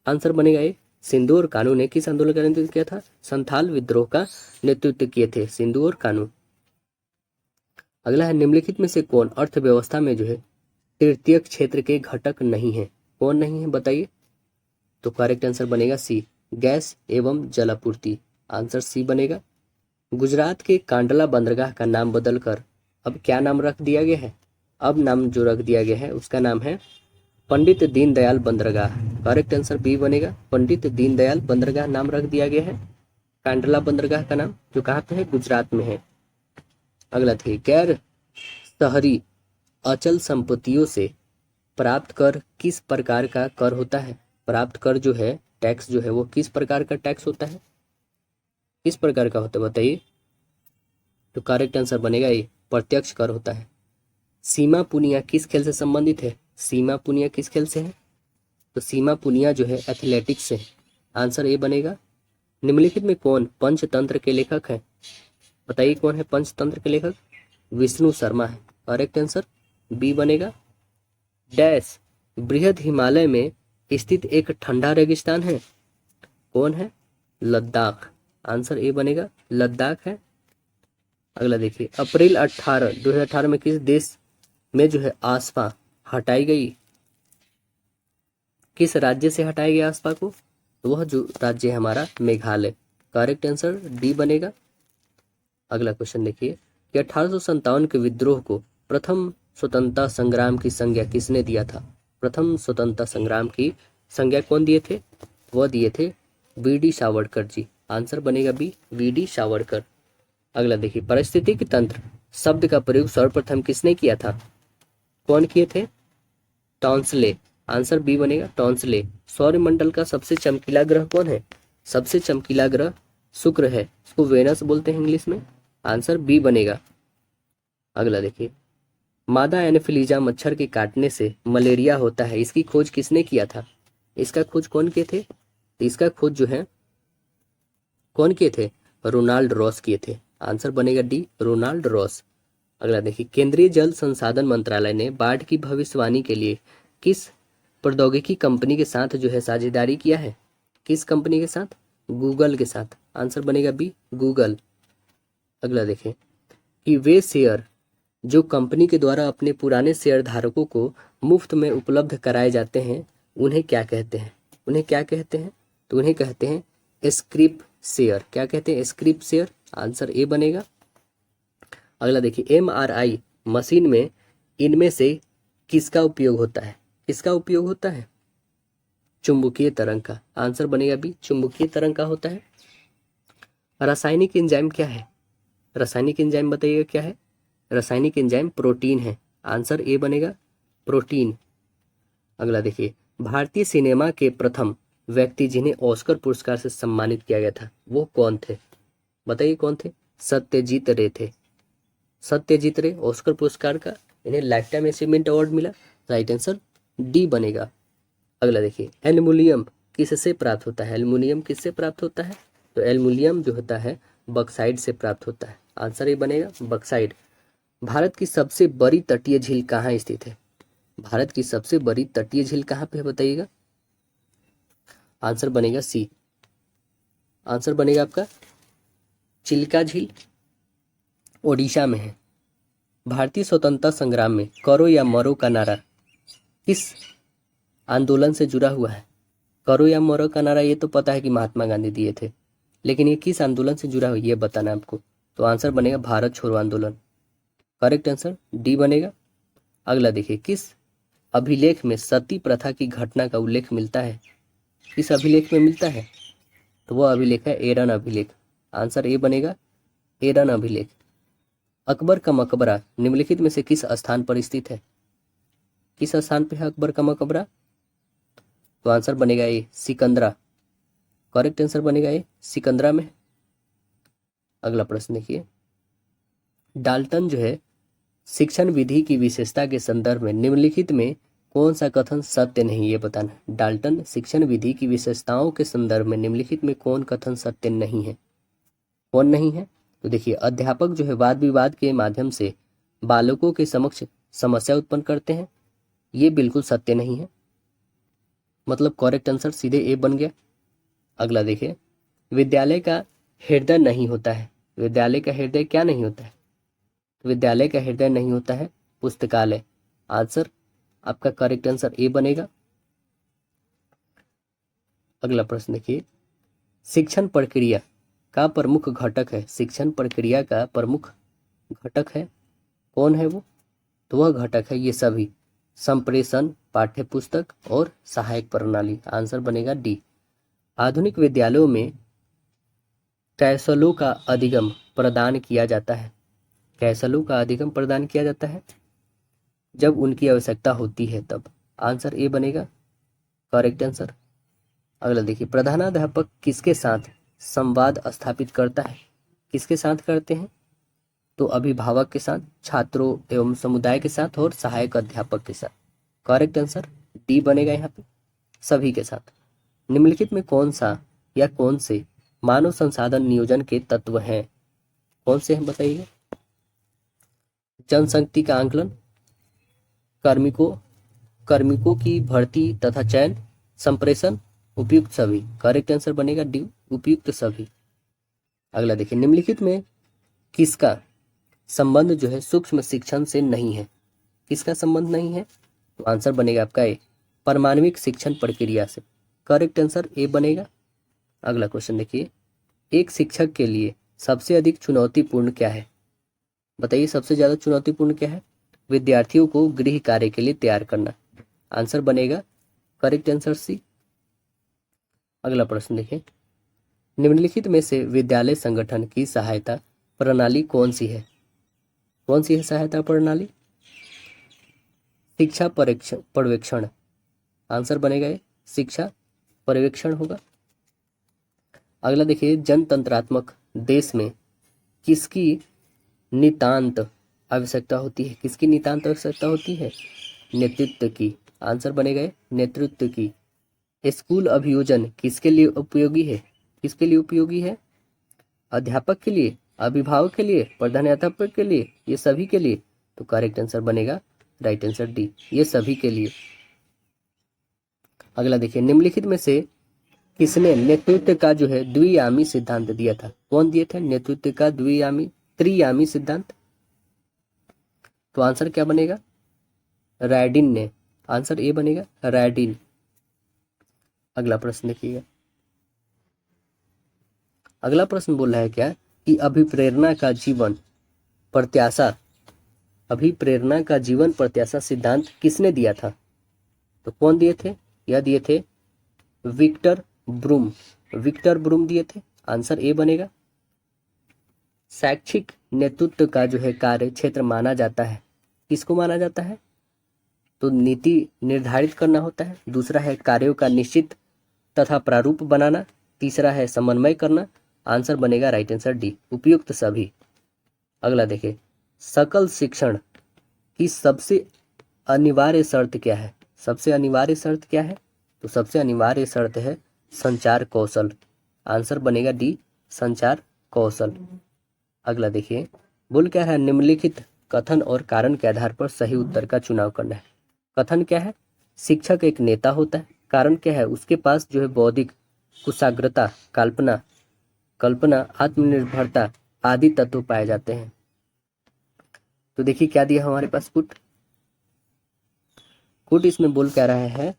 आंसर बनेगा ए, सिंधु और कान्हू ने किस आंदोलन का नेतृत्व किया था? संथाल विद्रोह का नेतृत्व किए थे सिंधु और कान्हू। अगला है, निम्नलिखित में से कौन अर्थव्यवस्था में जो है तृतीय क्षेत्र के घटक नहीं है? कौन नहीं है बताइए? तो करेक्ट आंसर बनेगा सी, गैस एवं जलापूर्ति। आंसर सी बनेगा। गुजरात के कांडला बंदरगाह का नाम बदलकर अब क्या नाम रख दिया गया है? अब नाम जो रख दिया गया है उसका नाम है पंडित दीनदयाल बंदरगाह। करेक्ट आंसर बी बनेगा, पंडित दीनदयाल बंदरगाह नाम रख दिया गया है कांडला बंदरगाह का नाम, जो कहाँ पे है? गुजरात में है। अगला थे, गैर शहरी अचल संपत्तियों से प्राप्त कर किस प्रकार का कर होता है? प्राप्त कर जो है टैक्स जो है वो किस प्रकार का टैक्स होता है? किस प्रकार का होता है बताइए। तो करेक्ट आंसर बनेगा ये प्रत्यक्ष कर होता है। सीमा पुनिया किस खेल से संबंधित है? सीमा पुनिया किस खेल से है? तो सीमा पुनिया जो है एथलेटिक्स से है। आंसर ए बनेगा। निम्नलिखित में कौन पंचतंत्र के लेखक है? बताइए कौन है पंचतंत्र के लेखक? विष्णु शर्मा है। करेक्ट आंसर बी बनेगा। डैश बृहद हिमालय में स्थित एक ठंडा रेगिस्तान है। कौन है? लद्दाख। आंसर ए बनेगा लद्दाख है। अगला देखिए, अप्रैल 2018 में किस देश में जो है आसपा हटाई गई? किस राज्य से हटाया गया आसपा को? तो वह जो राज्य है हमारा मेघालय। करेक्ट आंसर डी बनेगा। अगला क्वेश्चन देखिए कि 1857 के विद्रोह को प्रथम स्वतंत्रता संग्राम की संज्ञा किसने दिया था? प्रथम स्वतंत्रता संग्राम की संज्ञा कौन दिए थे? वह दिए थे वीडी सावरकर जी। आंसर बनेगा बी वीडी सावरकर। अगला देखिए, पारिस्थितिकी तंत्र शब्द का प्रयोग सर्वप्रथम किसने किया था? कौन किए थे? टॉन्सले। आंसर बी बनेगा टॉन्सले। सौरमंडल का सबसे चमकीला ग्रह कौन है? सबसे चमकीला ग्रह शुक्र है, इसको वेनस बोलते हैं इंग्लिश में। आंसर बी बनेगा। अगला देखिए, मादा एनोफिलीजा मच्छर के काटने से मलेरिया होता है, इसकी खोज किसने किया था? इसका खोज कौन किए थे? इसका खोज जो है कौन किए थे? रोनाल्ड रॉस किए थे। आंसर बनेगा डी रोनाल्ड रॉस। अगला देखिए, केंद्रीय जल संसाधन मंत्रालय ने बाढ़ की भविष्यवाणी के लिए किस प्रौद्योगिकी कंपनी के साथ जो है साझेदारी किया है? किस कंपनी के साथ? गूगल के साथ। आंसर बनेगा बी गूगल। अगला देखें कि वे शेयर जो कंपनी के द्वारा अपने पुराने शेयर धारकों को मुफ्त में उपलब्ध कराए जाते हैं उन्हें क्या कहते हैं? उन्हें क्या कहते हैं? तो उन्हें कहते हैं स्क्रिप शेयर। क्या कहते हैं? Script share. आंसर ए बनेगा। अगला देखिए, MRI मशीन में इनमें से किसका उपयोग होता है? किसका उपयोग होता है? चुंबकीय तरंग का। आंसर बनेगा बी चुंबकीय तरंग का होता है। रासायनिक एंजाइम क्या है? रासायनिक एंजाइम बताइएगा क्या है? रासायनिक एंजाइम प्रोटीन है। आंसर ए बनेगा प्रोटीन। अगला देखिए, भारतीय सिनेमा के प्रथम व्यक्ति जिन्हें ऑस्कर पुरस्कार से सम्मानित किया गया था वो कौन थे? बताइए कौन थे? सत्यजीत रे थे। सत्यजीत रे ऑस्कर पुरस्कार का इन्हें लाइफ टाइम अचीवमेंट अवार्ड मिला। राइट आंसर डी बनेगा। अगला देखिए, एल्युमिनियम किससे प्राप्त होता है? एल्युमिनियम किससे प्राप्त होता है? तो एल्युमिनियम जो होता है बक्साइड से प्राप्त होता है। आंसर ए बनेगा बक्साइड। भारत की सबसे बड़ी तटीय झील कहाँ स्थित है? भारत की सबसे बड़ी तटीय झील कहाँ पे है बताइएगा? आंसर बनेगा सी। आंसर बनेगा आपका चिल्का झील, ओडिशा में है। भारतीय स्वतंत्रता संग्राम में करो या मरो का नारा किस आंदोलन से जुड़ा हुआ है? करो या मरो का नारा ये तो पता है कि महात्मा गांधी दिए थे, लेकिन ये किस आंदोलन से जुड़ा हुआ ये बताना है आपको। तो आंसर बनेगा भारत छोड़ो आंदोलन। करेक्ट आंसर डी बनेगा। अगला देखिए, किस अभिलेख में सती प्रथा की घटना का उल्लेख मिलता है? किस अभिलेख में मिलता है? तो वह अभिलेख है एरन अभिलेख। आंसर ए बनेगा एरन अभिलेख। अकबर का मकबरा निम्नलिखित में से किस स्थान पर स्थित है? किस स्थान पे है अकबर का मकबरा? तो आंसर बनेगा ए सिकंदरा। करेक्ट आंसर बनेगा ए सिकंदरा में। अगला प्रश्न देखिए, डाल्टन जो है शिक्षण विधि की विशेषता के संदर्भ में निम्नलिखित में कौन सा कथन सत्य नहीं? ये बताना। डाल्टन शिक्षण विधि की विशेषताओं के संदर्भ में निम्नलिखित में कौन कथन सत्य नहीं है? कौन नहीं है? तो देखिए, अध्यापक जो है वाद विवाद के माध्यम से बालकों के समक्ष समस्या उत्पन्न करते हैं, ये बिल्कुल सत्य नहीं है। मतलब करेक्ट आंसर सीधे ए बन गया। अगला देखिए, विद्यालय का हृदय नहीं होता है। विद्यालय का हृदय क्या नहीं होता है? विद्यालय का हृदय नहीं होता है पुस्तकालय। आंसर आपका करेक्ट आंसर ए बनेगा। अगला प्रश्न देखिए, शिक्षण प्रक्रिया का प्रमुख घटक है। शिक्षण प्रक्रिया का प्रमुख घटक है कौन है वो? तो वह घटक है ये सभी, संप्रेषण, पाठ्यपुस्तक और सहायक प्रणाली। आंसर बनेगा डी। आधुनिक विद्यालयों में कैसलों का अधिगम प्रदान किया जाता है। कैसलों का अधिगम प्रदान किया जाता है जब उनकी आवश्यकता होती है तब। आंसर ए बनेगा करेक्ट आंसर। अगला देखिए, प्रधानाध्यापक किसके साथ संवाद स्थापित करता है। किसके साथ करते हैं? तो अभिभावक के साथ, छात्रों एवं समुदाय के साथ और सहायक अध्यापक के साथ। करेक्ट आंसर डी बनेगा यहाँ पे, सभी के साथ। निम्नलिखित में कौन सा या कौन से मानव संसाधन नियोजन के तत्व हैं? कौन से हैं बताइए? जनशक्ति का आंकलन, कार्मिकों की भर्ती तथा चयन, संप्रेषण, उपयुक्त सभी। करेक्ट आंसर बनेगा डी, उपयुक्त सभी। अगला देखिए, निम्नलिखित में किसका संबंध जो है सूक्ष्म शिक्षण से नहीं है? किसका संबंध नहीं है? तो आंसर बनेगा आपका ए, परमाणविक शिक्षण प्रक्रिया से। करेक्ट आंसर ए बनेगा। अगला क्वेश्चन देखिए, एक शिक्षक के लिए सबसे अधिक चुनौतीपूर्ण क्या है? बताइए, सबसे ज्यादा चुनौतीपूर्ण क्या है? विद्यार्थियों को गृह कार्य के लिए तैयार करना। आंसर बनेगा करेक्ट आंसर सी। अगला प्रश्न देखिए, निम्नलिखित में से विद्यालय संगठन की सहायता प्रणाली कौन सी है? कौन सी है सहायता प्रणाली? शिक्षा पर्यवेक्षण। आंसर बनेगा ये, शिक्षा पर्यवेक्षण होगा। अगला देखिए, जनतंत्रात्मक देश में किसकी नितांत आवश्यकता होती है? किसकी नितांत आवश्यकता होती है? नेतृत्व की। आंसर बनेगा ये, नेतृत्व की। स्कूल अभियोजन किसके लिए उपयोगी है? किसके लिए उपयोगी है? अध्यापक के लिए, अभिभावक के लिए, प्रधानाध्यापक के लिए, ये सभी के लिए। तो करेक्ट आंसर बनेगा राइट आंसर डी, ये सभी के लिए। अगला देखिए, निम्नलिखित में से किसने नेतृत्व का जो है द्वियामी सिद्धांत दिया था? कौन दिए थे नेतृत्व का त्रियामी सिद्धांत? तो आंसर क्या बनेगा? रैडिन ने। आंसर ए बनेगा, रैडिन। अगला प्रश्न देखिएगा, अगला प्रश्न बोल रहा है क्या कि अभिप्रेरणा का जीवन प्रत्याशा सिद्धांत किसने दिया था? तो कौन दिए थे? यह दिए थे विक्टर ब्रूम दिए थे। आंसर ए बनेगा। शैक्षिक नेतृत्व का जो है कार्य क्षेत्र माना जाता है, किसको माना जाता है? तो नीति निर्धारित करना होता है। दूसरा है कार्यों का निश्चित तथा प्रारूप बनाना। तीसरा है समन्वय करना। आंसर बनेगा राइट आंसर डी, उपयुक्त सभी। अगला देखिए, सकल शिक्षण की सबसे अनिवार्य शर्त क्या है? सबसे अनिवार्य शर्त क्या है? तो सबसे अनिवार्य शर्त है संचार कौशल। आंसर बनेगा डी, संचार कौशल। अगला देखिए, बोल क्या है? निम्नलिखित कथन और कारण के आधार पर सही उत्तर का चुनाव करना है। कथन क्या है? शिक्षक एक नेता होता है। कारण क्या है? उसके पास जो है बौद्धिक कुशाग्रता, कल्पना, आत्मनिर्भरता आदि तत्व पाए जाते हैं। तो देखिए क्या दिया हमारे पास कुट इसमें बोल क्या रहा है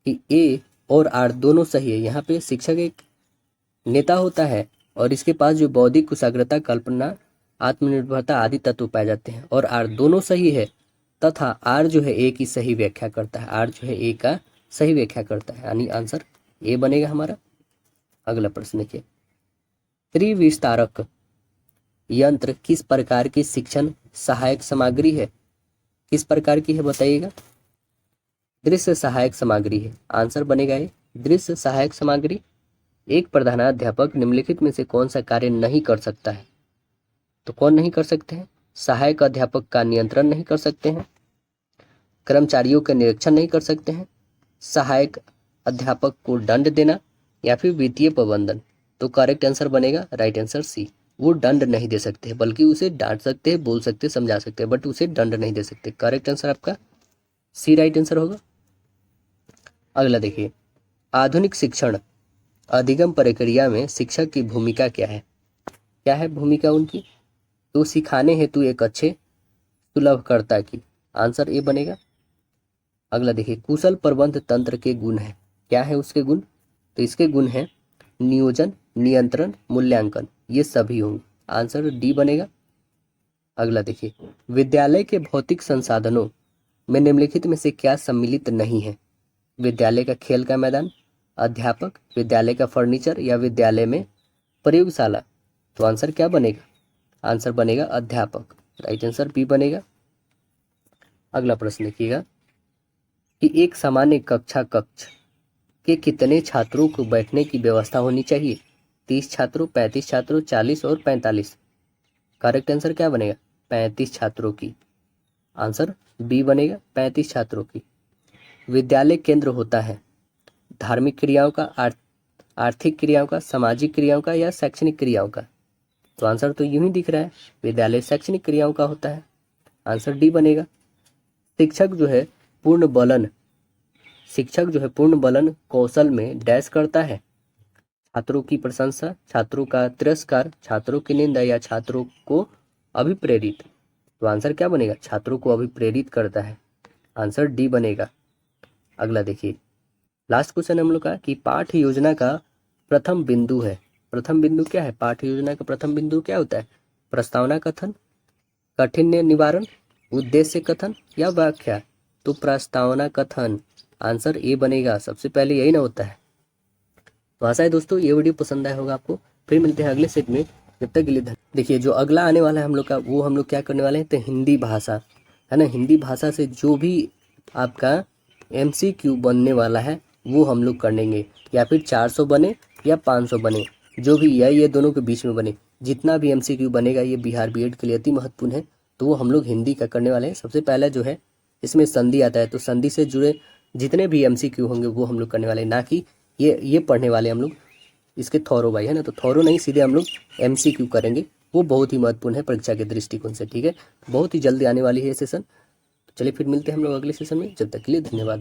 कि ए और आर दोनों सही है। यहाँ पे शिक्षक एक नेता होता है और इसके पास जो बौद्धिक कुशाग्रता, कल्पना, आत्मनिर्भरता आदि तत्व पाए जाते हैं, और आर दोनों सही है तथा आर जो है ए की सही व्याख्या करता है। आर जो है ए का सही व्याख्या करता है, यानी आंसर ए बनेगा हमारा। अगला प्रश्न देखिए, त्रिविस्तारक यंत्र किस प्रकार की शिक्षण सहायक सामग्री है? किस प्रकार की है बताइएगा? दृश्य सहायक सामग्री है। आंसर बनेगा ये, दृश्य सहायक सामग्री। एक प्रधानाध्यापक निम्नलिखित में से कौन सा कार्य नहीं कर सकता है? तो कौन नहीं कर सकते हैं? सहायक अध्यापक का नियंत्रण नहीं कर सकते हैं, कर्मचारियों का निरीक्षण नहीं कर सकते हैं, सहायक अध्यापक को दंड देना, या फिर वित्तीय प्रबंधन। तो करेक्ट आंसर बनेगा राइट आंसर सी, वो दंड नहीं दे सकते हैं, बल्कि उसे डांट सकते हैं, बोल सकते हैं, समझा सकते हैं, बट उसे दंड नहीं दे सकते। करेक्ट आंसर आपका सी राइट आंसर होगा। अगला देखिए, आधुनिक शिक्षण अधिगम प्रक्रिया में शिक्षक की भूमिका क्या है? क्या है भूमिका उनकी? तो सिखाने हेतु एक अच्छे सुलभकर्ता की। आंसर ए बनेगा। अगला देखिए, कुशल प्रबंध तंत्र के गुण है। क्या है उसके गुण? तो इसके गुण है नियोजन, नियंत्रण, मूल्यांकन, ये सभी होंगे। आंसर डी बनेगा। अगला देखिए, विद्यालय के भौतिक संसाधनों में निम्नलिखित में से क्या सम्मिलित नहीं है? विद्यालय का खेल का मैदान, अध्यापक, विद्यालय का फर्नीचर, या विद्यालय में प्रयोगशाला। तो आंसर क्या बनेगा? आंसर बनेगा अध्यापक, राइट आंसर बी बनेगा। अगला प्रश्न देखिएगा कि एक सामान्य कक्ष के कितने छात्रों को बैठने की व्यवस्था होनी चाहिए? 30 छात्रों, 35 छात्रों, 40 और 45। करेक्ट आंसर क्या बनेगा? 35 छात्रों की। आंसर बी बनेगा, 35 छात्रों की। विद्यालय केंद्र होता है धार्मिक क्रियाओं का, आर्थिक क्रियाओं का, सामाजिक क्रियाओं का या शैक्षणिक क्रियाओं का? तो आंसर तो यूं ही दिख रहा है, विद्यालय शैक्षणिक क्रियाओं का होता है। आंसर डी बनेगा। शिक्षक जो है पूर्ण बलन कौशल में डैश करता है। छात्रों की प्रशंसा, छात्रों का तिरस्कार, छात्रों की निंदा या छात्रों को अभिप्रेरित? तो आंसर क्या बनेगा? छात्रों को अभिप्रेरित करता है। आंसर डी बनेगा। अगला देखिए, लास्ट क्वेश्चन हम लोग का कि पाठ्य योजना का प्रथम बिंदु है। प्रथम बिंदु क्या है? पाठ्य योजना का प्रथम बिंदु क्या होता है? प्रस्तावना कथन, काठिन्य निवारण, उद्देश्य कथन या व्याख्या? तो प्रस्तावना कथन। आंसर ए बनेगा, सबसे पहले यही ना होता है। तो आशा है दोस्तों ये वीडियो पसंद आया होगा आपको। फिर मिलते हैं अगले सेट में, जब तक के लिए धन्यवाद। देखिए जो अगला आने वाला है हम लोग का, वो हम लोग क्या करने वाले हैं, तो हिंदी भाषा है ना। हिंदी भाषा से जो भी आपका MCQ बनने वाला है वो हम लोग कर लेंगे, या फिर 400 बने या 500 बने, जो भी, या ये दोनों के बीच में बने, जितना भी MCQ बनेगा ये बिहार बीएड के लिए अति महत्वपूर्ण है। तो वो हम लोग हिंदी का करने वाले हैं। सबसे पहला जो है इसमें संधि आता है, तो संधि से जुड़े जितने भी MCQ होंगे वो हम लोग करने वाले हैं, ना कि ये पढ़ने वाले हम लोग इसके थॉरो बाई, है ना। तो थॉरो नहीं, सीधे हम लोग MCQ करेंगे। वो बहुत ही महत्वपूर्ण है परीक्षा के दृष्टिकोण से, ठीक है। बहुत ही जल्दी आने वाली है ये सेशन। चलिए फिर मिलते हैं हम लोग अगले सेशन में, जब तक के लिए धन्यवाद।